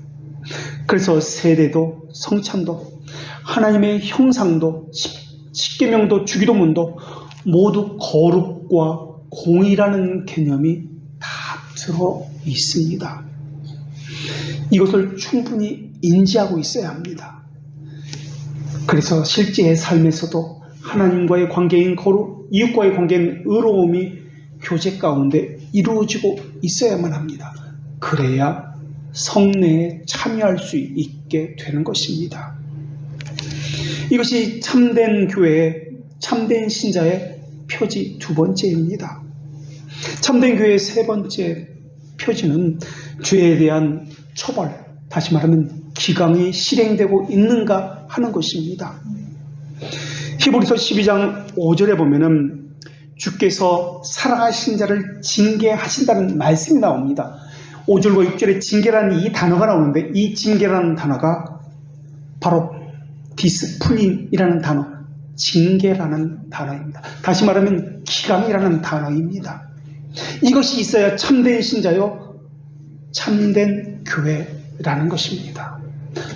그래서 세례도 성찬도 하나님의 형상도 십계명도 주기도문도 모두 거룩과 공의라는 개념이 다 들어 있습니다. 이것을 충분히 인지하고 있어야 합니다. 그래서 실제의 삶에서도 하나님과의 관계인 거룩, 이웃과의 관계인 의로움이 교제 가운데 이루어지고 있어야만 합니다. 그래야 성례에 참여할 수 있게 되는 것입니다. 이것이 참된 교회의, 참된 신자의 표지 두 번째입니다. 참된 교회의 세 번째 표지는 죄에 대한 처벌, 다시 말하면 기강이 실행되고 있는가 하는 것입니다. 히브리서 12장 5절에 보면은 주께서 살아가신 자를 징계하신다는 말씀이 나옵니다. 5절과 6절에 징계라는 이 단어가 나오는데, 이 징계라는 단어가 바로 디스플린이라는 단어, 징계라는 단어입니다. 다시 말하면 기강이라는 단어입니다. 이것이 있어야 참된 신자요, 참된 교회라는 것입니다.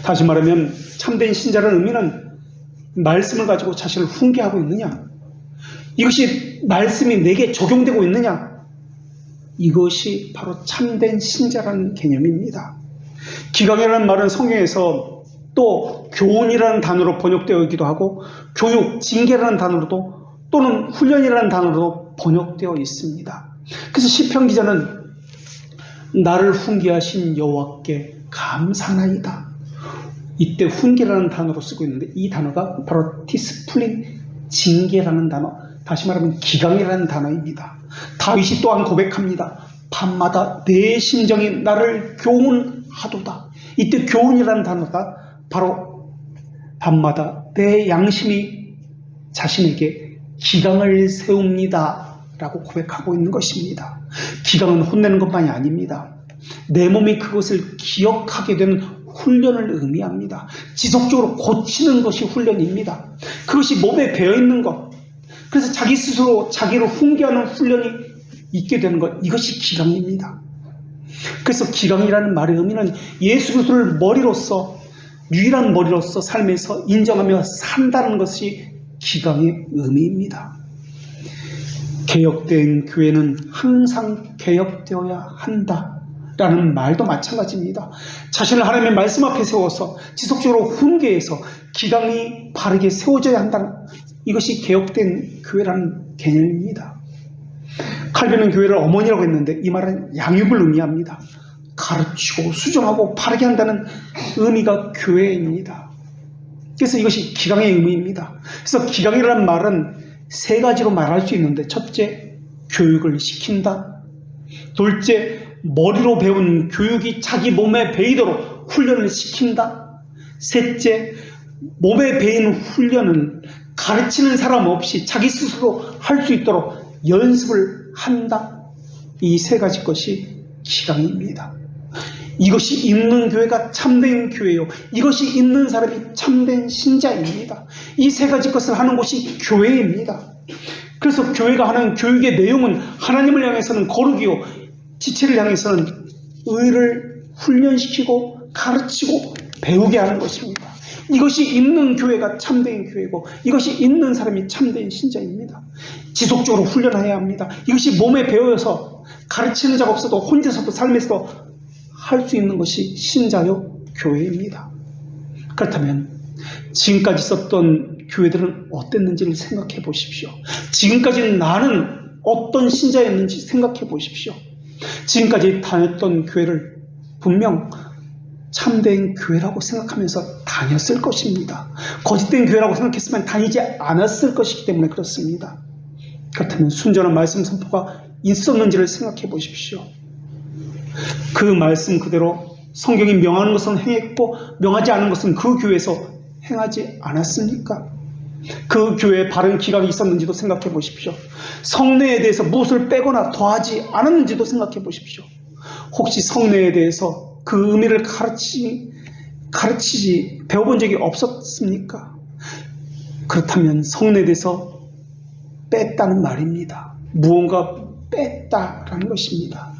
다시 말하면 참된 신자라는 의미는 말씀을 가지고 자신을 훈계하고 있느냐, 이것이 말씀이 내게 적용되고 있느냐, 이것이 바로 참된 신자라는 개념입니다. 기강이라는 말은 성경에서 또 교훈이라는 단어로 번역되어 있기도 하고 교육, 징계라는 단어로도 또는 훈련이라는 단어로 번역되어 있습니다. 그래서 시편 기자는 나를 훈계하신 여호와께 감사나이다. 이때 훈계라는 단어로 쓰고 있는데 이 단어가 바로 디스플린, 징계라는 단어, 다시 말하면 기강이라는 단어입니다. 다윗이 또한 고백합니다. 밤마다 내 심정이 나를 교훈하도다. 이때 교훈이라는 단어가 바로 밤마다 내 양심이 자신에게 기강을 세웁니다 라고 고백하고 있는 것입니다. 기강은 혼내는 것만이 아닙니다. 내 몸이 그것을 기억하게 되는 훈련을 의미합니다. 지속적으로 고치는 것이 훈련입니다. 그것이 몸에 배어있는 것, 그래서 자기 스스로 자기를 훈계하는 훈련이 있게 되는 것, 이것이 기강입니다. 그래서 기강이라는 말의 의미는 예수 그리스도를 머리로서, 유일한 머리로서 삶에서 인정하며 산다는 것이 기강의 의미입니다. 개혁된 교회는 항상 개혁되어야 한다라는 말도 마찬가지입니다. 자신을 하나님의 말씀 앞에 세워서 지속적으로 훈계해서 기강이 바르게 세워져야 한다는, 이것이 개혁된 교회라는 개념입니다. 칼빈은 교회를 어머니라고 했는데 이 말은 양육을 의미합니다. 가르치고 수정하고 바르게 한다는 의미가 교회입니다. 그래서 이것이 기강의 의미입니다. 그래서 기강이라는 말은 세 가지로 말할 수 있는데, 첫째, 교육을 시킨다. 둘째, 머리로 배운 교육이 자기 몸에 배이도록 훈련을 시킨다. 셋째, 몸에 배인 훈련을 가르치는 사람 없이 자기 스스로 할 수 있도록 연습을 한다. 이 세 가지 것이 기강입니다. 이것이 있는 교회가 참된 교회요, 이것이 있는 사람이 참된 신자입니다. 이 세 가지 것을 하는 곳이 교회입니다. 그래서 교회가 하는 교육의 내용은 하나님을 향해서는 거룩이요, 지체를 향해서는 의를 훈련시키고 가르치고 배우게 하는 것입니다. 이것이 있는 교회가 참된 교회고, 이것이 있는 사람이 참된 신자입니다. 지속적으로 훈련해야 합니다. 이것이 몸에 배어서 가르치는 자가 없어도 혼자서도 삶에서 할 수 있는 것이 신자요, 교회입니다. 그렇다면 지금까지 있었던 교회들은 어땠는지를 생각해 보십시오. 지금까지 나는 어떤 신자였는지 생각해 보십시오. 지금까지 다녔던 교회를 분명 참된 교회라고 생각하면서 다녔을 것입니다. 거짓된 교회라고 생각했으면 다니지 않았을 것이기 때문에 그렇습니다. 그렇다면 순전한 말씀 선포가 있었는지를 생각해 보십시오. 그 말씀 그대로 성경이 명하는 것은 행했고 명하지 않은 것은 그 교회에서 행하지 않았습니까? 그 교회에 바른 기강이 있었는지도 생각해 보십시오. 성례에 대해서 무엇을 빼거나 더하지 않았는지도 생각해 보십시오. 혹시 성례에 대해서 그 의미를 가르치지 배워본 적이 없었습니까? 그렇다면 성례에 대해서 뺐다는 말입니다. 무언가 뺐다라는 것입니다.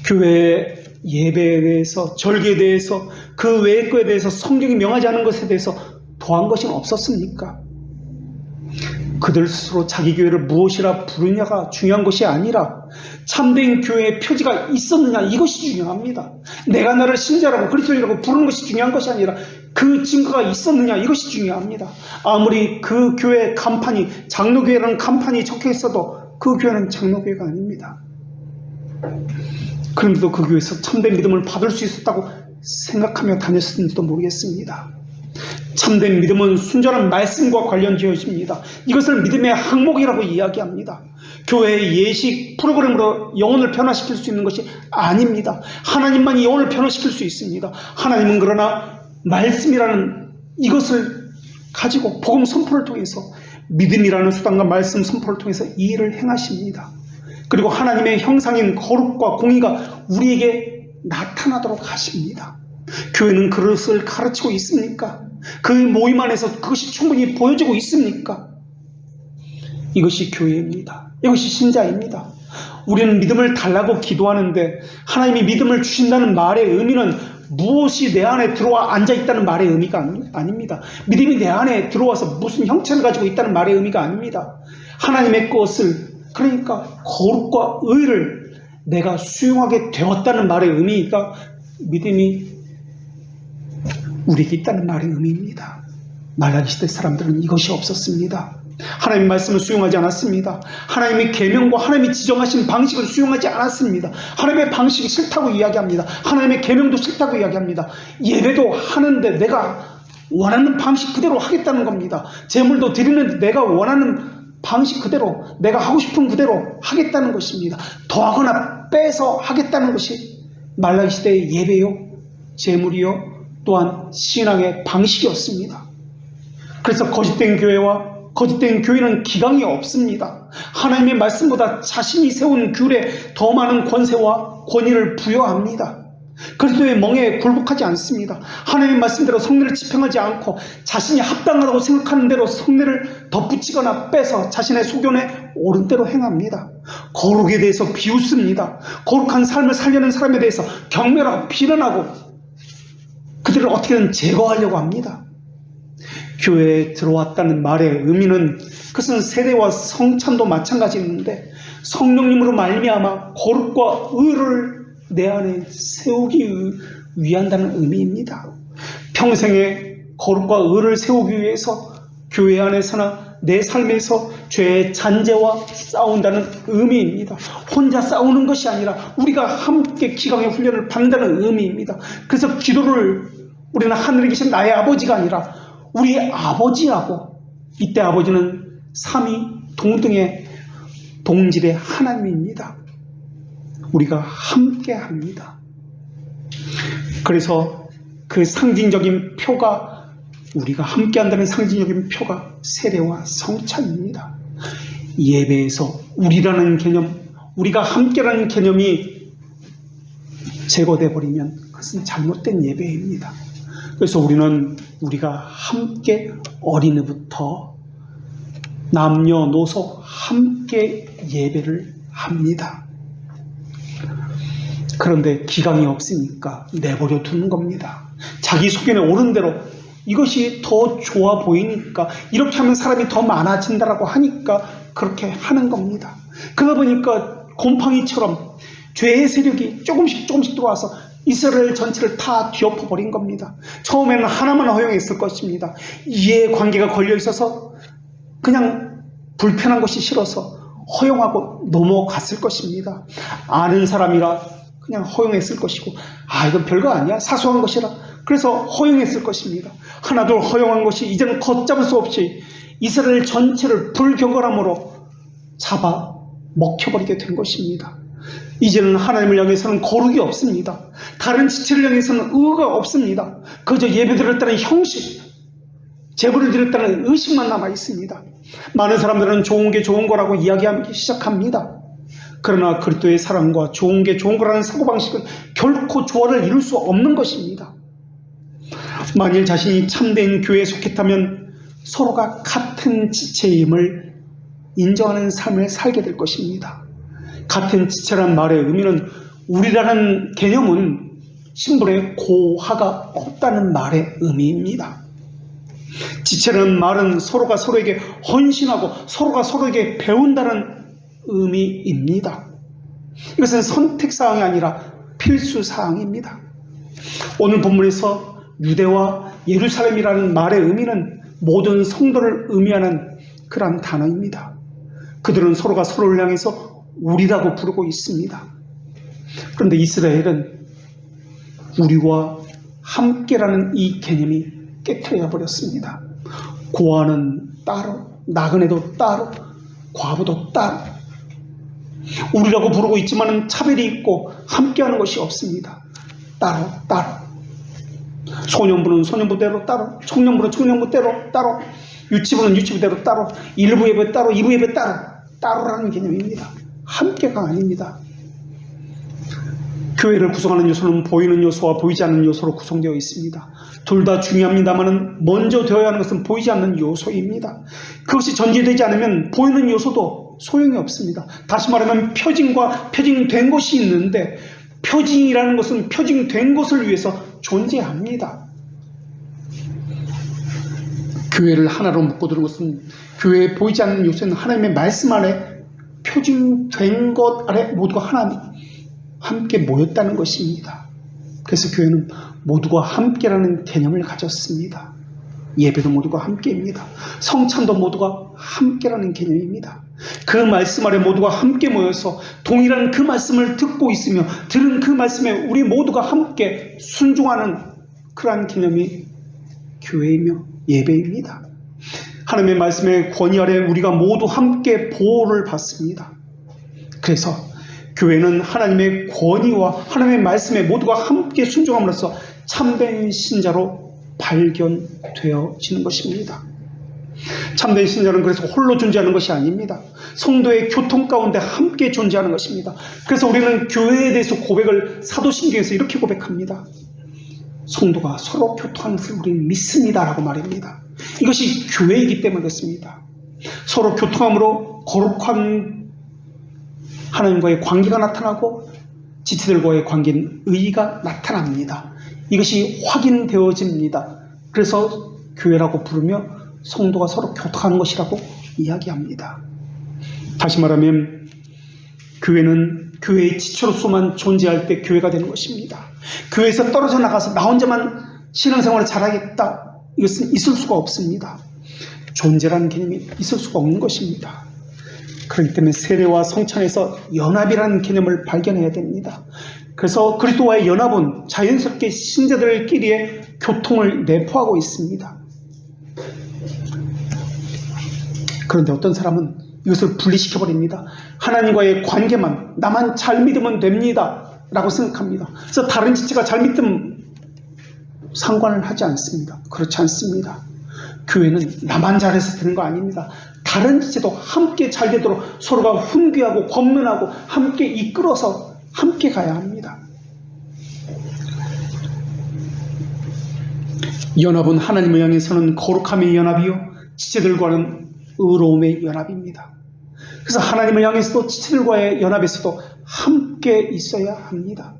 교회에 예배에 대해서, 절기에 대해서, 그 외의 것에 대해서, 성경이 명하지 않은 것에 대해서 더한 것이 없었습니까? 그들 스스로 자기 교회를 무엇이라 부르냐가 중요한 것이 아니라 참된 교회의 표지가 있었느냐, 이것이 중요합니다. 내가 나를 신자라고 그리스도인이라고 부르는 것이 중요한 것이 아니라 그 증거가 있었느냐, 이것이 중요합니다. 아무리 그 교회 간판이, 장로교회라는 간판이 적혀 있어도 그 교회는 장로교회가 아닙니다. 그런데도 그 교회에서 참된 믿음을 받을 수 있었다고 생각하며 다녔는지도 모르겠습니다. 참된 믿음은 순전한 말씀과 관련되어집니다. 이것을 믿음의 항목이라고 이야기합니다. 교회의 예식 프로그램으로 영혼을 변화시킬 수 있는 것이 아닙니다. 하나님만이 영혼을 변화시킬 수 있습니다. 하나님은 그러나 말씀이라는 이것을 가지고 복음 선포를 통해서, 믿음이라는 수단과 말씀 선포를 통해서 이 일을 행하십니다. 그리고 하나님의 형상인 거룩과 공의가 우리에게 나타나도록 하십니다. 교회는 그것을 가르치고 있습니까? 그 모임 안에서 그것이 충분히 보여지고 있습니까? 이것이 교회입니다. 이것이 신자입니다. 우리는 믿음을 달라고 기도하는데 하나님이 믿음을 주신다는 말의 의미는 무엇이 내 안에 들어와 앉아있다는 말의 의미가 아닙니다. 믿음이 내 안에 들어와서 무슨 형체를 가지고 있다는 말의 의미가 아닙니다. 하나님의 것을, 그러니까 거룩과 의를 내가 수용하게 되었다는 말의 의미가 믿음이 우리에게 있다는 말의 의미입니다. 말라기 시대 사람들은 이것이 없었습니다. 하나님의 말씀을 수용하지 않았습니다. 하나님의 계명과 하나님이 지정하신 방식을 수용하지 않았습니다. 하나님의 방식이 싫다고 이야기합니다. 하나님의 계명도 싫다고 이야기합니다. 예배도 하는데 내가 원하는 방식 그대로 하겠다는 겁니다. 제물도 드리는데 내가 원하는 방식 그대로, 내가 하고 싶은 그대로 하겠다는 것입니다. 더하거나 빼서 하겠다는 것이 말라기 시대의 예배요, 제물이요, 또한 신앙의 방식이었습니다. 그래서 거짓된 교회와 거짓된 교회는 기강이 없습니다. 하나님의 말씀보다 자신이 세운 귤에 더 많은 권세와 권위를 부여합니다. 그리스도의 멍에 굴복하지 않습니다. 하나님의 말씀대로 성례를 집행하지 않고 자신이 합당하다고 생각하는 대로 성례를 덧붙이거나 빼서 자신의 소견에 옳은 대로 행합니다. 거룩에 대해서 비웃습니다. 거룩한 삶을 살려는 사람에 대해서 경멸하고 비난하고 그들을 어떻게든 제거하려고 합니다. 교회에 들어왔다는 말의 의미는, 그것은 세례와 성찬도 마찬가지인데 성령님으로 말미암아 거룩과 의를 내 안에 세우기 위한다는 의미입니다. 평생의 거룩과 의를 세우기 위해서 교회 안에서나 내 삶에서 죄의 잔재와 싸운다는 의미입니다. 혼자 싸우는 것이 아니라 우리가 함께 기강의 훈련을 받는다는 의미입니다. 그래서 기도를 우리는 하늘에 계신 나의 아버지가 아니라 우리 아버지하고, 이때 아버지는 삼위 동등의 동질의 하나님입니다. 우리가 함께 합니다. 그래서 그 상징적인 표가, 우리가 함께 한다는 상징적인 표가 세례와 성찬입니다. 예배에서 우리라는 개념, 우리가 함께라는 개념이 제거돼 버리면 그것은 잘못된 예배입니다. 그래서 우리는 우리가 함께 어린이부터 남녀노소 함께 예배를 합니다. 그런데 기강이 없으니까 내버려 두는 겁니다. 자기 소견에 옳은 대로 이것이 더 좋아 보이니까, 이렇게 하면 사람이 더 많아진다라고 하니까 그렇게 하는 겁니다. 그러다 보니까 곰팡이처럼 죄의 세력이 조금씩 들어와서 이스라엘 전체를 다 뒤엎어버린 겁니다. 처음에는 하나만 허용했을 것입니다. 이해관계가 걸려 있어서 그냥 불편한 것이 싫어서 허용하고 넘어갔을 것입니다. 아는 사람이라 그냥 허용했을 것이고, 이건 별거 아니야, 사소한 것이라 그래서 허용했을 것입니다. 하나둘 허용한 것이 이제는 걷잡을 수 없이 이스라엘 전체를 불경건함으로 잡아 먹혀버리게 된 것입니다. 이제는 하나님을 향해서는 거룩이 없습니다. 다른 지체를 향해서는 의가 없습니다. 그저 예배드렸다는 형식, 제물을 드렸다는 의식만 남아 있습니다. 많은 사람들은 좋은 게 좋은 거라고 이야기하기 시작합니다. 그러나 그리스도의 사랑과 좋은 게 좋은 거라는 사고방식은 결코 조화를 이룰 수 없는 것입니다. 만일 자신이 참된 교회에 속했다면 서로가 같은 지체임을 인정하는 삶을 살게 될 것입니다. 같은 지체란 말의 의미는 우리라는 개념은 신분의 고하가 없다는 말의 의미입니다. 지체라는 말은 서로가 서로에게 헌신하고 서로가 서로에게 배운다는 의미입니다. 이것은 선택사항이 아니라 필수사항입니다. 오늘 본문에서 유대와 예루살렘이라는 말의 의미는 모든 성도를 의미하는 그러한 단어입니다. 그들은 서로가 서로를 향해서 우리라고 부르고 있습니다. 그런데 이스라엘은 우리와 함께라는 이 개념이 깨트려 버렸습니다. 고아는 따로, 나그네도 따로, 과부도 따로. 우리라고 부르고 있지만 차별이 있고 함께하는 것이 없습니다. 따로 따로. 소년부는 소년부대로 따로, 청년부는 청년부대로 따로, 유치부는 유치부대로 따로, 일부 예배 따로, 이부 예배 따로. 따로라는 개념입니다. 함께가 아닙니다. 교회를 구성하는 요소는 보이는 요소와 보이지 않는 요소로 구성되어 있습니다. 둘 다 중요합니다만 먼저 되어야 하는 것은 보이지 않는 요소입니다. 그것이 전제되지 않으면 보이는 요소도 소용이 없습니다. 다시 말하면 표징과 표징된 것이 있는데 표징이라는 것은 표징된 것을 위해서 존재합니다. 교회를 하나로 묶어두는 것은 교회에 보이지 않는 요소는 하나님의 말씀 안에 표징된 것 아래 모두가 하나 함께 모였다는 것입니다. 그래서 교회는 모두가 함께라는 개념을 가졌습니다. 예배도 모두가 함께입니다. 성찬도 모두가 함께라는 개념입니다. 그 말씀 아래 모두가 함께 모여서 동일한 그 말씀을 듣고 있으며 들은 그 말씀에 우리 모두가 함께 순종하는 그러한 개념이 교회이며 예배입니다. 하나님의 말씀의 권위 아래 우리가 모두 함께 보호를 받습니다. 그래서 교회는 하나님의 권위와 하나님의 말씀에 모두가 함께 순종함으로써 참된 신자로 발견되어지는 것입니다. 참된 신자는 그래서 홀로 존재하는 것이 아닙니다. 성도의 교통 가운데 함께 존재하는 것입니다. 그래서 우리는 교회에 대해서 고백을 사도신경에서 이렇게 고백합니다. 성도가 서로 교통하는 것을 우리는 믿습니다라고 말합니다. 이것이 교회이기 때문에 그렇습니다. 서로 교통함으로 거룩한 하나님과의 관계가 나타나고 지체들과의 관계는 의의가 나타납니다. 이것이 확인되어집니다. 그래서 교회라고 부르며 성도가 서로 교통하는 것이라고 이야기합니다. 다시 말하면 교회는 교회의 지체로서만 존재할 때 교회가 되는 것입니다. 교회에서 떨어져 나가서 나 혼자만 신앙생활을 잘하겠다, 이것은 있을 수가 없습니다. 존재라는 개념이 있을 수가 없는 것입니다. 그렇기 때문에 세례와 성찬에서 연합이라는 개념을 발견해야 됩니다. 그래서 그리스도와의 연합은 자연스럽게 신자들끼리의 교통을 내포하고 있습니다. 그런데 어떤 사람은 이것을 분리시켜버립니다. 하나님과의 관계만, 나만 잘 믿으면 됩니다 라고 생각합니다. 그래서 다른 지체가 잘 믿으면 상관을 하지 않습니다. 그렇지 않습니다. 교회는 나만 잘해서 되는 거 아닙니다. 다른 지체도 함께 잘 되도록 서로가 훈계하고 권면하고 함께 이끌어서 함께 가야 합니다. 연합은 하나님을 향해서는 거룩함의 연합이요 지체들과는 의로움의 연합입니다. 그래서 하나님을 향해서도 지체들과의 연합에서도 함께 있어야 합니다.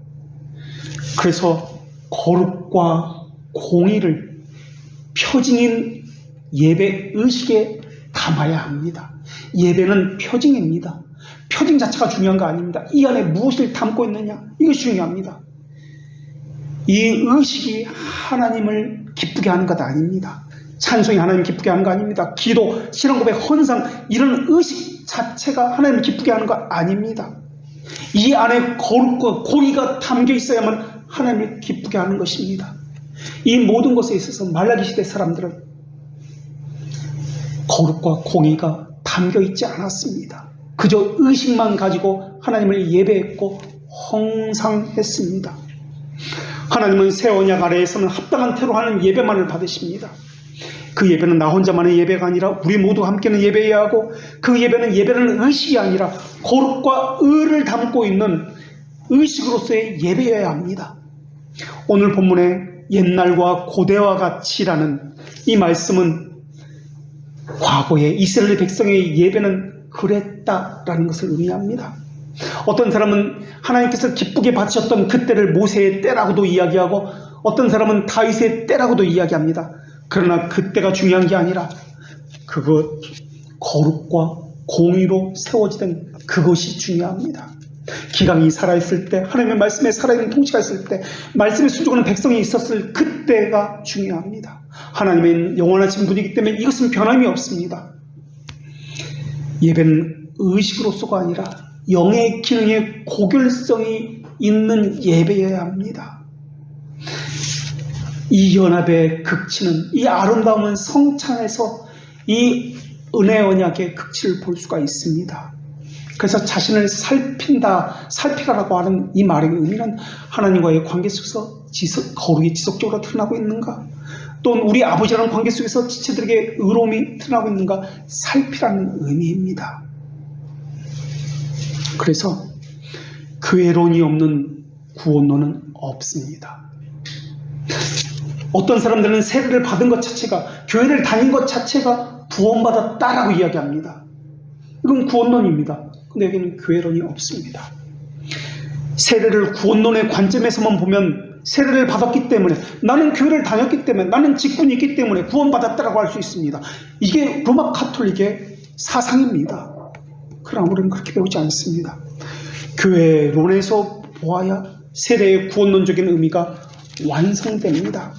그래서 거룩과 공의를 표징인 예배 의식에 담아야 합니다. 예배는 표징입니다. 표징 자체가 중요한 거 아닙니다. 이 안에 무엇을 담고 있느냐, 이것이 중요합니다. 이 의식이 하나님을 기쁘게 하는 것 아닙니다. 찬송이 하나님 기쁘게 하는 거 아닙니다. 기도, 신앙고백, 헌상, 이런 의식 자체가 하나님을 기쁘게 하는 거 아닙니다. 이 안에 거룩과 공의가 담겨 있어야만 하나님을 기쁘게 하는 것입니다. 이 모든 것에 있어서 말라기 시대 사람들은 거룩과 공의가 담겨 있지 않았습니다. 그저 의식만 가지고 하나님을 예배했고 헌상했습니다. 하나님은 새 언약 아래에서는 합당한 태로 하는 예배만을 받으십니다. 그 예배는 나 혼자만의 예배가 아니라 우리 모두 함께는 예배해야 하고, 그 예배는 의식이 아니라 거룩과 의를 담고 있는 의식으로서의 예배여야 합니다. 오늘 본문의 옛날과 고대와 같이라는 이 말씀은 과거의 이스라엘 백성의 예배는 그랬다라는 것을 의미합니다. 어떤 사람은 하나님께서 기쁘게 받으셨던 그때를 모세의 때라고도 이야기하고, 어떤 사람은 다윗의 때라고도 이야기합니다. 그러나 그때가 중요한 게 아니라 그것 거룩과 공의로 세워지던 그것이 중요합니다. 기강이 살아있을 때, 하나님의 말씀에 살아있는 통치가 있을 때, 말씀에 순종하는 백성이 있었을 그때가 중요합니다. 하나님은 영원하신 분이기 때문에 이것은 변함이 없습니다. 예배는 의식으로서가 아니라 영의 기능의 고결성이 있는 예배여야 합니다. 이 연합의 극치는, 이 아름다운 성찬에서 이 은혜 언약의 극치를 볼 수가 있습니다. 그래서 자신을 살피라라고 하는 이 말의 의미는 하나님과의 관계 속에서 거룩이 지속적으로 드러나고 있는가, 또는 우리 아버지라는 관계 속에서 지체들에게 의로움이 드러나고 있는가 살피라는 의미입니다. 그래서 교회론이 없는 구원론은 없습니다. 어떤 사람들은 세례를 받은 것 자체가, 교회를 다닌 것 자체가 구원받았다라고 이야기합니다. 이건 구원론입니다. 근데 여기는 교회론이 없습니다. 세례를 구원론의 관점에서만 보면 세례를 받았기 때문에, 나는 교회를 다녔기 때문에, 나는 직분이 있기 때문에 구원받았다라고 할 수 있습니다. 이게 로마 가톨릭의 사상입니다. 그러나 우리는 그렇게 배우지 않습니다. 교회론에서 보아야 세례의 구원론적인 의미가 완성됩니다.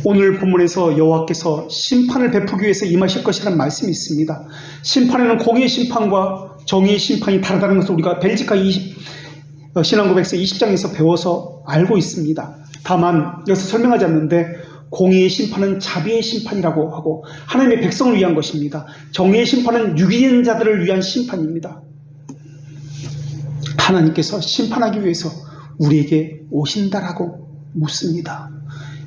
오늘 본문에서 여호와께서 심판을 베푸기 위해서 임하실 것이라는 말씀이 있습니다. 심판에는 공의의 심판과 정의의 심판이 다르다는 것을 우리가 벨지카 신앙고백서 20장에서 배워서 알고 있습니다. 다만 여기서 설명하지 않는데, 공의의 심판은 자비의 심판이라고 하고 하나님의 백성을 위한 것입니다. 정의의 심판은 유기된 자들을 위한 심판입니다. 하나님께서 심판하기 위해서 우리에게 오신다라고 묻습니다.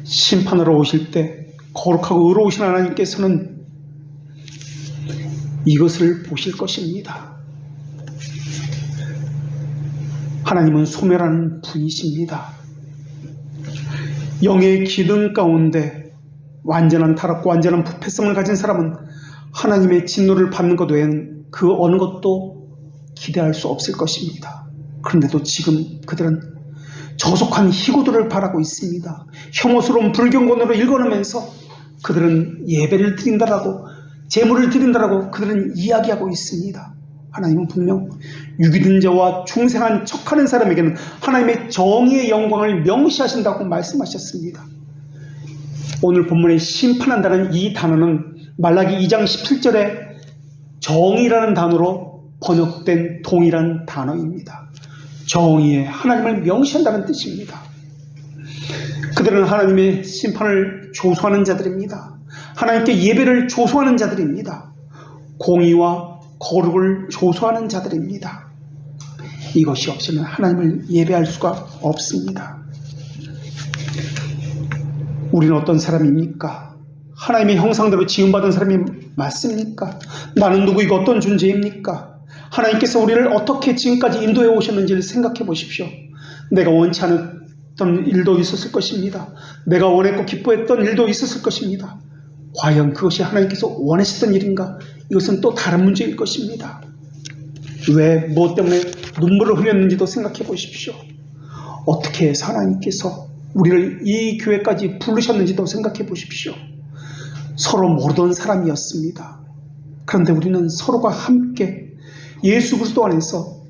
심판하러 오실 때 거룩하고 의로우신 하나님께서는 이것을 보실 것입니다. 하나님은 소멸하는 분이십니다. 영의 기능 가운데 완전한 타락과 완전한 부패성을 가진 사람은 하나님의 진노를 받는 것 외에는 그 어느 것도 기대할 수 없을 것입니다. 그런데도 지금 그들은 저속한 희고들을 바라고 있습니다. 혐오스러운 불경건으로 일궈내면서 그들은 예배를 드린다라고, 제물을 드린다라고 그들은 이야기하고 있습니다. 하나님은 분명 유기된 자와 중생한 척하는 사람에게는 하나님의 정의의 영광을 명시하신다고 말씀하셨습니다. 오늘 본문에 심판한다는 이 단어는 말라기 2장 17절에 정의라는 단어로 번역된 동일한 단어입니다. 정의에 하나님을 명시한다는 뜻입니다. 그들은 하나님의 심판을 조소하는 자들입니다. 하나님께 예배를 조소하는 자들입니다. 공의와 거룩을 조소하는 자들입니다. 이것이 없으면 하나님을 예배할 수가 없습니다. 우리는 어떤 사람입니까? 하나님의 형상대로 지음받은 사람이 맞습니까? 나는 누구이고 어떤 존재입니까? 하나님께서 우리를 어떻게 지금까지 인도해 오셨는지를 생각해 보십시오. 내가 원치 않았던 일도 있었을 것입니다. 내가 원했고 기뻐했던 일도 있었을 것입니다. 과연 그것이 하나님께서 원하셨던 일인가? 이것은 또 다른 문제일 것입니다. 왜, 무엇 때문에 눈물을 흘렸는지도 생각해 보십시오. 어떻게 해서 하나님께서 우리를 이 교회까지 부르셨는지도 생각해 보십시오. 서로 모르던 사람이었습니다. 그런데 우리는 서로가 함께 예수 그리스도 안에서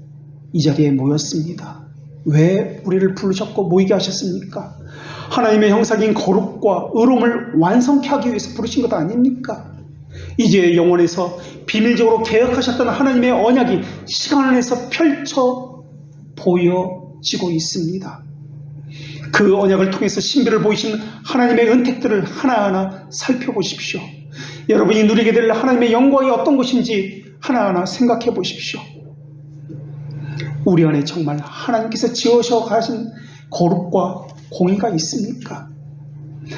이 자리에 모였습니다. 왜 우리를 부르셨고 모이게 하셨습니까? 하나님의 형상인 거룩과 의로움을 완성케 하기 위해서 부르신 것 아닙니까? 이제 영원에서 비밀적으로 계약하셨던 하나님의 언약이 시간 안에서 펼쳐 보여지고 있습니다. 그 언약을 통해서 신비를 보이신 하나님의 은택들을 하나하나 살펴보십시오. 여러분이 누리게 될 하나님의 영광이 어떤 것인지 하나하나 생각해 보십시오. 우리 안에 정말 하나님께서 지으셔 가신 거룩과 공의가 있습니까?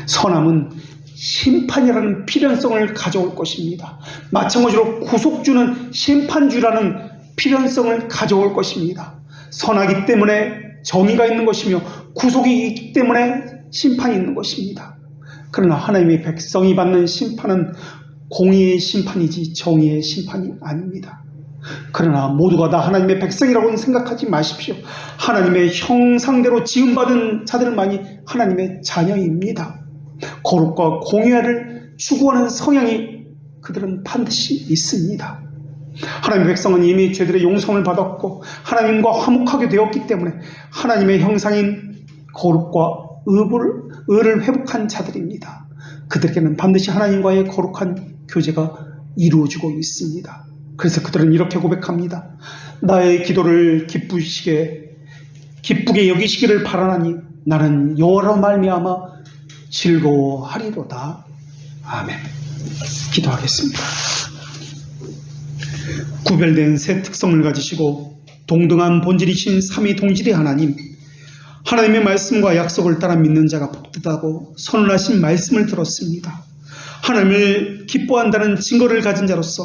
선함은 심판이라는 필연성을 가져올 것입니다. 마찬가지로 구속주는 심판주라는 필연성을 가져올 것입니다. 선하기 때문에 정의가 있는 것이며 구속이 있기 때문에 심판이 있는 것입니다. 그러나 하나님의 백성이 받는 심판은 공의의 심판이지 정의의 심판이 아닙니다. 그러나 모두가 다 하나님의 백성이라고는 생각하지 마십시오. 하나님의 형상대로 지음받은 자들만이 하나님의 자녀입니다. 거룩과 공의를 추구하는 성향이 그들은 반드시 있습니다. 하나님의 백성은 이미 죄들의 용서를 받았고 하나님과 화목하게 되었기 때문에 하나님의 형상인 거룩과 의를 회복한 자들입니다. 그들에게는 반드시 하나님과의 거룩한 교제가 이루어지고 있습니다. 그래서 그들은 이렇게 고백합니다. 나의 기도를 기쁘게 여기시기를 바라나니 나는 여호와로 말미암아 즐거워하리로다. 아멘. 기도하겠습니다. 구별된 세 특성을 가지시고 동등한 본질이신 삼위동질의 하나님, 하나님의 말씀과 약속을 따라 믿는 자가 복되다고 선언하신 말씀을 들었습니다. 하나님을 기뻐한다는 증거를 가진 자로서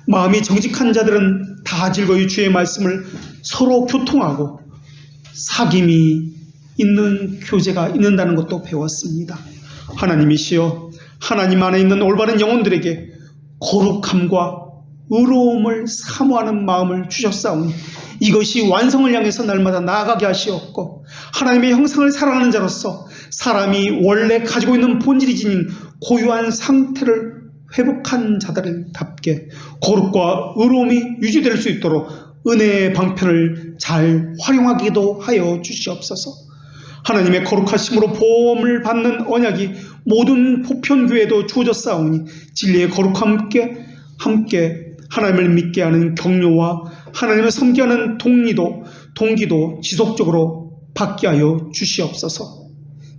마음이 정직한 자들은 다 즐거이 주의 말씀을 서로 교통하고 사귐이 있는 교제가 있는다는 것도 배웠습니다. 하나님이시여, 하나님 안에 있는 올바른 영혼들에게 거룩함과 의로움을 사모하는 마음을 주셨사오니 이것이 완성을 향해서 날마다 나아가게 하시옵고, 하나님의 형상을 살아가는 자로서 사람이 원래 가지고 있는 본질이 지닌 고유한 상태를 회복한 자들답게 거룩과 의로움이 유지될 수 있도록 은혜의 방편을 잘 활용하기도 하여 주시옵소서. 하나님의 거룩하심으로 보험을 받는 언약이 모든 보편교회에도 주어졌사오니 진리의 거룩함께 함께 하나님을 믿게 하는 격려와 하나님을 섬기게 하는 동기도 지속적으로 받게 하여 주시옵소서.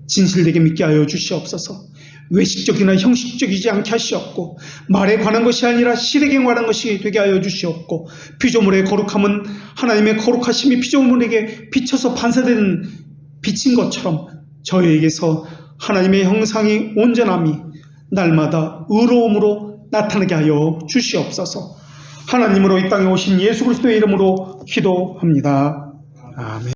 진실되게 믿게 하여 주시옵소서. 외식적이나 형식적이지 않게 하시옵고, 말에 관한 것이 아니라 실행에 관한 것이 되게 하여 주시옵고, 피조물의 거룩함은 하나님의 거룩하심이 피조물에게 비춰서 반사되는 빛인 것처럼 저희에게서 하나님의 형상이 온전함이 날마다 의로움으로 나타나게 하여 주시옵소서. 하나님으로 이 땅에 오신 예수 그리스도의 이름으로 기도합니다. 아멘.